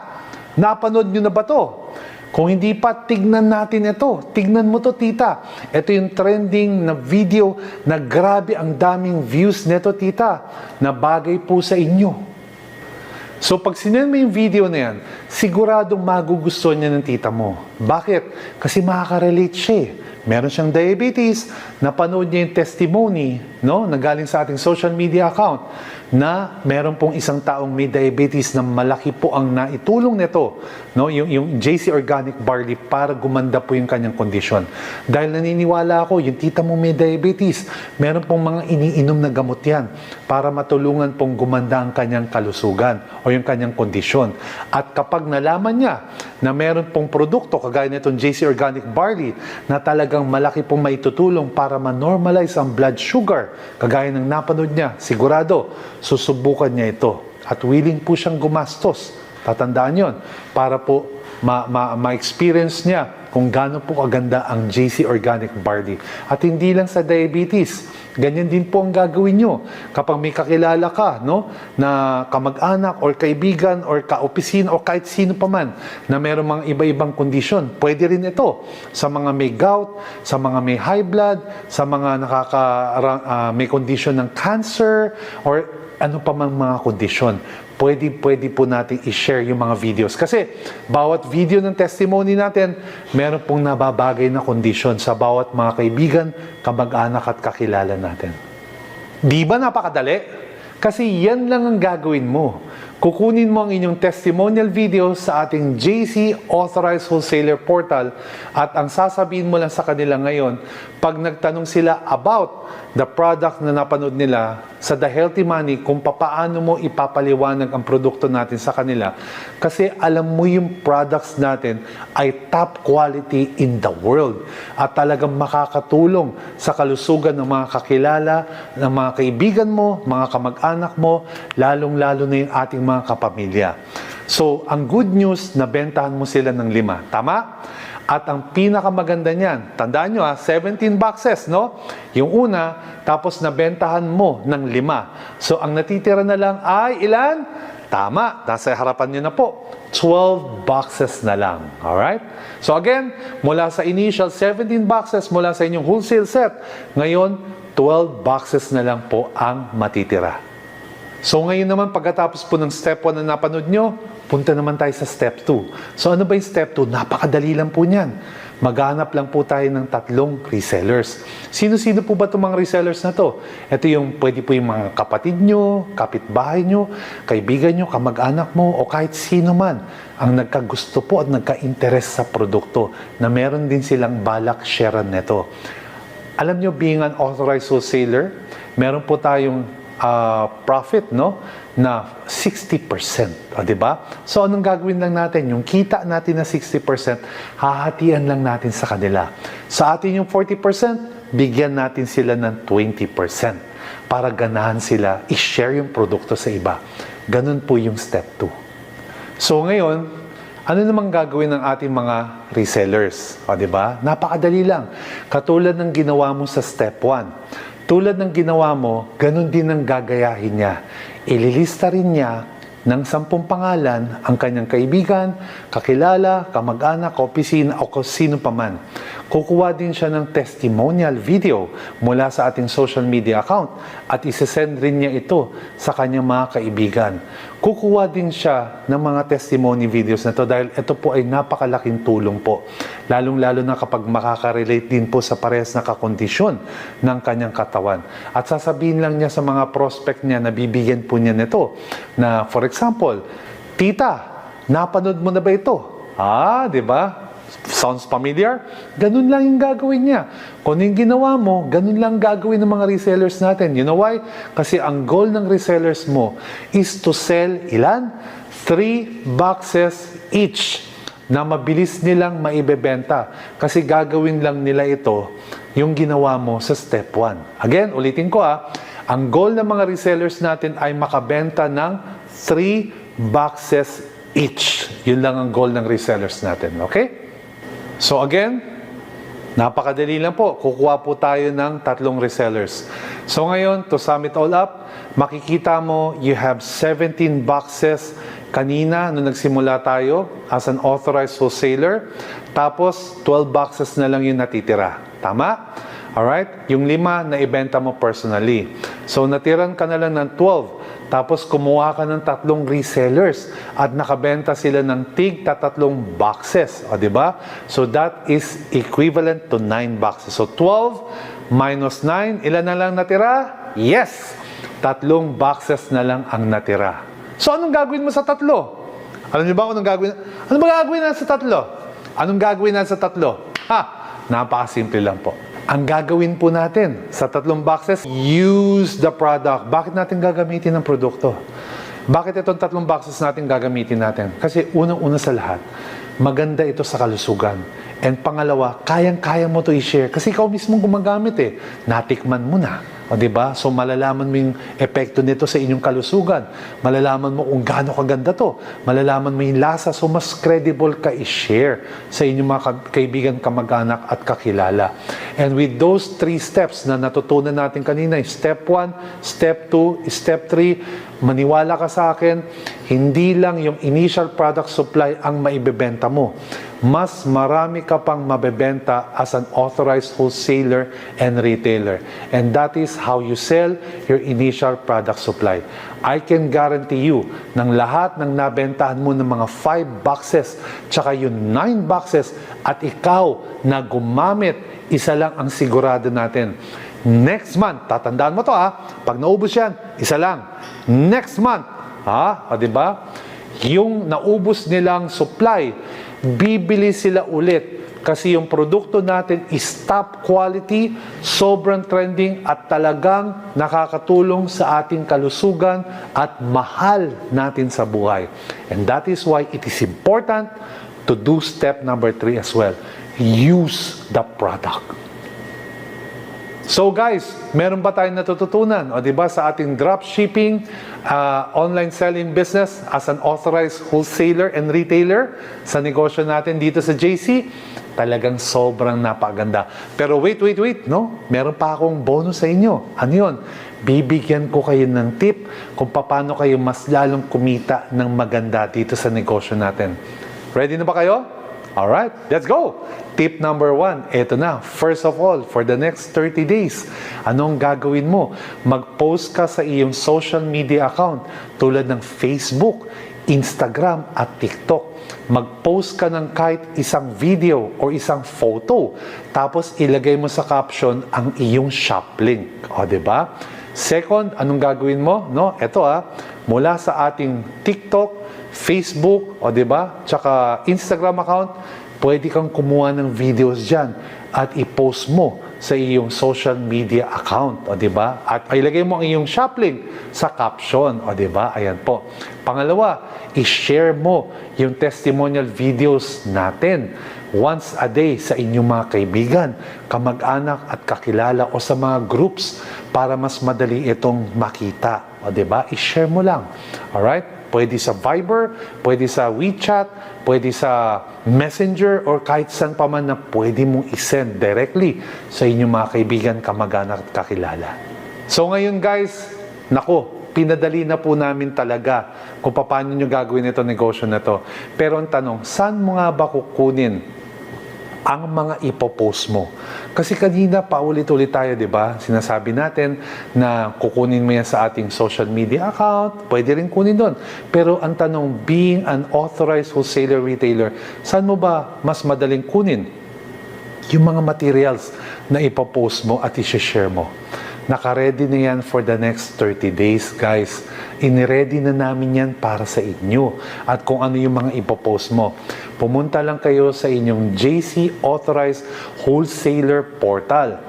napanood nyo na ba to? Kung hindi pa, tignan natin ito. Tignan mo to, tita. Ito yung trending na video na grabe ang daming views neto, tita, na bagay po sa inyo. So, pag sinend mo yung video na yan, siguradong magugustuhan niya ng tita mo. Bakit? Kasi makaka-relate siya eh. Meron siyang diabetes, napanood niya yung testimony, no, na galing sa ating social media account, na meron pong isang taong may diabetes na malaki po ang naitulong nito, no, yung JC Organic Barley para gumanda po yung kanyang kondisyon. Dahil naniniwala ako, yung tita mo may diabetes, meron pong mga iniinom na gamot yan para matulungan pong gumanda ang kanyang kalusugan o yung kanyang kondisyon. At kapag nalaman niya na meron pong produkto kagaya nitong JC Organic Barley na talagang malaki pong maitutulong para ma-normalize ang blood sugar, kagaya ng napanood niya, sigurado, susubukan niya ito. At willing po siyang gumastos. Tatandaan yon para po ma-experience niya kung gaano po kaganda ang JC Organic Barley. At hindi lang sa diabetes, ganyan din po ang gagawin nyo. Kapag may kakilala ka, no, na kamag-anak or kaibigan or kaopisina o kahit sino pa man na meron mga iba-ibang kondisyon, pwede rin ito sa mga may gout, sa mga may high blood, sa mga may kondisyon ng cancer or ano pa mang mga kondisyon. Pwede po natin i-share yung mga videos. Kasi bawat video ng testimony natin, meron pong nababagay na kondisyon sa bawat mga kaibigan, kamag-anak at kakilala natin. Di ba napakadali? Kasi yan lang ang gagawin mo. Kukunin mo ang inyong testimonial video sa ating JC Authorized Wholesaler Portal at ang sasabihin mo lang sa kanila ngayon, pag nagtanong sila about the product na napanood nila sa The Healthy Money, kung paano mo ipapaliwanag ang produkto natin sa kanila. Kasi alam mo yung products natin ay top quality in the world at talagang makakatulong sa kalusugan ng mga kakilala, ng mga kaibigan mo, mga kamag-anak mo, lalong-lalo na yung ating mga kapamilya. So, ang good news, nabentahan mo sila ng 5. Tama? At ang pinakamaganda niyan, tandaan nyo 17 boxes, no? Yung una, tapos nabentahan mo ng 5. So, ang natitira na lang ay ilan? Tama, nasa harapan nyo na po. 12 boxes na lang. Alright? So again, mula sa initial 17 boxes, mula sa inyong wholesale set, ngayon, 12 boxes na lang po ang matitira. So ngayon naman, pagkatapos po ng step 1 na napanood nyo, punta naman tayo sa step 2. So ano ba yung step 2? Napakadali lang po niyan. Maghanap lang po tayo ng 3 resellers. Sino-sino po ba itong mga resellers na to? Ito yung pwede po yung mga kapatid nyo, kapitbahay nyo, kaibigan nyo, kamag-anak mo, o kahit sino man ang nagkagusto po at nagka-interest sa produkto na meron din silang balak sharean nito. Alam nyo, being an authorized wholesaler, meron po tayong profit, no? Na 60%. O, diba? So, anong gagawin lang natin? Yung kita natin na 60%, hahatian lang natin sa kanila. Sa atin yung 40%, bigyan natin sila ng 20% para ganahan sila i-share yung produkto sa iba. Ganun po yung step 2. So, ngayon, ano namang gagawin ng ating mga resellers? O, diba? Napakadali lang. Katulad ng ginawa mo sa step 1. Tulad ng ginawa mo, ganun din ang gagayahin niya. Ililista rin niya ng 10 pangalan ang kanyang kaibigan, kakilala, kamag-anak, opisina o sino paman. Kukuha din siya ng testimonial video mula sa ating social media account at isesend rin niya ito sa kanyang mga kaibigan. Kukuha din siya ng mga testimony videos na ito dahil ito po ay napakalaking tulong po. Lalong-lalo na kapag makaka-relate din po sa parehas na kakondisyon ng kanyang katawan. At sasabihin lang niya sa mga prospect niya na bibigyan po niya nito na for example, Tita, napanood mo na ba ito? Di ba? Sounds familiar? Ganun lang yung gagawin niya. Kung yung ginawa mo, ganun lang gagawin ng mga resellers natin. You know why? Kasi ang goal ng resellers mo is to sell ilan? 3 boxes each na mabilis nilang maibebenta. Kasi gagawin lang nila ito yung ginawa mo sa step 1. Again, ulitin ko ang goal ng mga resellers natin ay makabenta ng 3 boxes each. Yun lang ang goal ng resellers natin. Okay? So again, napakadali lang po. Kukuha po tayo ng 3 resellers. So ngayon, to sum it all up, makikita mo you have 17 boxes kanina nung nagsimula tayo as an authorized wholesaler. Tapos 12 boxes na lang yung natitira. Tama? Alright? Yung 5 na ibenta mo personally. So natiran ka na lang ng 12. Tapos kumuha ka ng 3 resellers at nakabenta sila ng tig-3 boxes. O, diba? So that is equivalent to 9 boxes. So 12 minus 9, ilan na lang natira? Yes! 3 boxes na lang ang natira. So anong gagawin mo sa 3? Alam niyo ba kung anong gagawin? Ano ba gagawin na sa 3? Anong gagawin na sa 3? Napakasimple lang po. Ang gagawin po natin sa 3 boxes, use the product. Bakit natin gagamitin ang produkto? Bakit itong 3 boxes natin gagamitin natin? Kasi unang-una sa lahat, maganda ito sa kalusugan. And pangalawa, kayang-kaya mo ito i-share. Kasi ikaw mismo gumagamit Natikman mo na. O, diba? So, malalaman mo yung epekto nito sa inyong kalusugan. Malalaman mo kung gaano kaganda to. Malalaman mo yung lasa. So, mas credible ka i-share sa inyong mga kaibigan, kamag-anak at kakilala. And with those 3 steps na natutunan natin kanina, step 1, step 2, step 3, maniwala ka sa akin, hindi lang yung initial product supply ang maibebenta mo. Mas marami ka pang mabebenta as an authorized wholesaler and retailer. And that is how you sell your initial product supply. I can guarantee you, ng lahat ng nabentahan mo ng mga 5 boxes, tsaka yung 9 boxes, at ikaw na gumamit, isa lang ang sigurado natin. Next month, tatandaan mo to pag naubos yan, isa lang. Next month, diba? Yung naubos nilang supply, bibili sila ulit kasi yung produkto natin is top quality, sobrang trending at talagang nakakatulong sa ating kalusugan at mahal natin sa buhay. And that is why it is important to do step number 3 as well. Use the product. So guys, meron ba tayong natututunan? O diba sa ating dropshipping, online selling business as an authorized wholesaler and retailer sa negosyo natin dito sa JC, talagang sobrang napaganda. Pero wait, no? Meron pa akong bonus sa inyo. Ano yun? Bibigyan ko kayo ng tip kung paano kayo mas lalong kumita ng maganda dito sa negosyo natin. Ready na ba kayo? Alright, let's go! Tip number 1, eto na. First of all, for the next 30 days, anong gagawin mo? Mag-post ka sa iyong social media account tulad ng Facebook, Instagram at TikTok. Mag-post ka ng kahit isang video o isang photo, tapos ilagay mo sa caption ang iyong shop link. O, diba? Second, anong gagawin mo? No, eto mula sa ating TikTok, Facebook, o diba? Tsaka Instagram account, pwede kang kumuha ng videos dyan at i-post mo sa iyong social media account, o diba? At ilagay mo ang iyong shop link sa caption, o diba? Ayan po. Pangalawa, i-share mo yung testimonial videos natin once a day sa inyong mga kaibigan, kamag-anak at kakilala o sa mga groups para mas madali itong makita. O diba? I-share mo lang. Alright? Pwede sa Viber, pwede sa WeChat, pwede sa Messenger, or kahit saan pa man na pwede mong isend directly sa inyong mga kaibigan, kamag-anak at kakilala. So ngayon guys, nako, pinadali na po namin talaga kung paano nyo gagawin itong negosyo na to. Pero ang tanong, saan mo nga ba kukunin ang mga ipopost mo? Kasi kanina paulit-ulit tayo, di ba? Sinasabi natin na kukunin mo yan sa ating social media account, pwede rin kunin doon. Pero ang tanong, being an authorized wholesaler retailer, saan mo ba mas madaling kunin yung mga materials na ipopost mo at i-share mo? Naka-ready na yan for the next 30 days, guys. Iniready na namin yan para sa inyo. At kung ano yung mga ipopost mo, pumunta lang kayo sa inyong JC Authorized Wholesaler Portal.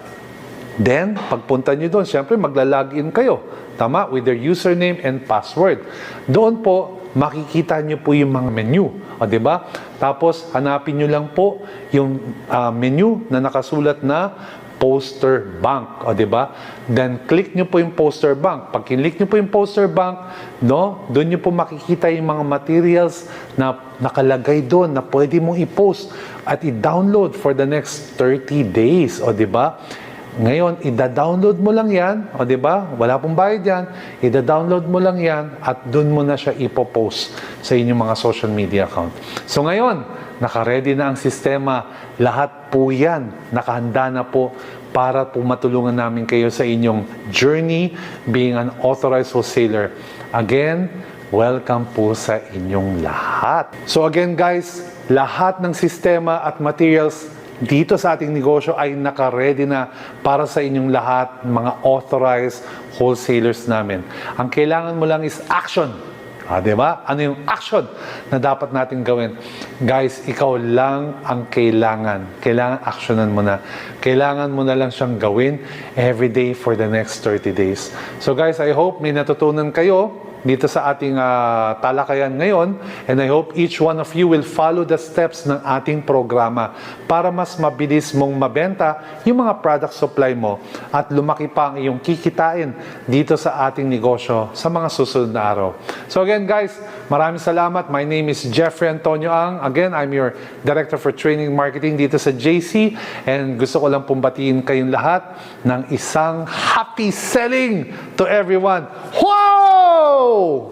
Then, pagpunta nyo doon, syempre magla-login kayo. Tama? With their username and password. Doon po, makikita nyo po yung mga menu. O, diba? Tapos, hanapin nyo lang po yung menu na nakasulat na Poster Bank, o diba? Then click nyo po yung Poster Bank. Pag click nyo po yung Poster Bank, no, doon nyo po makikita yung mga materials na nakalagay doon na pwede mong i-post at i-download for the next 30 days, o diba? Ngayon, i-download mo lang yan, o diba? Wala pong bayad yan. I-download mo lang yan at doon mo na siya ipopost sa inyong mga social media account. So ngayon, naka-ready na ang sistema. Lahat po yan, nakahanda na po para po matulungan namin kayo sa inyong journey being an authorized wholesaler. Again, welcome po sa inyong lahat. So again guys, lahat ng sistema at materials dito sa ating negosyo ay naka-ready na para sa inyong lahat, mga authorized wholesalers namin. Ang kailangan mo lang is action. Diba? Ano yung action na dapat natin gawin? Guys, ikaw lang ang kailangan. Kailangan actionan mo na. Kailangan mo na lang siyang gawin every day for the next 30 days. So guys, I hope may natutunan kayo dito sa ating talakayan ngayon, and I hope each one of you will follow the steps ng ating programa para mas mabilis mong mabenta yung mga product supply mo at lumaki pa ang iyong kikitain dito sa ating negosyo sa mga susunod na araw. So again guys, maraming salamat. My name is Jeffrey Antonio Ang. Again, I'm your Director for Training Marketing dito sa JC, and gusto ko lang pumbatiin kayong lahat ng isang happy selling to everyone. Wow!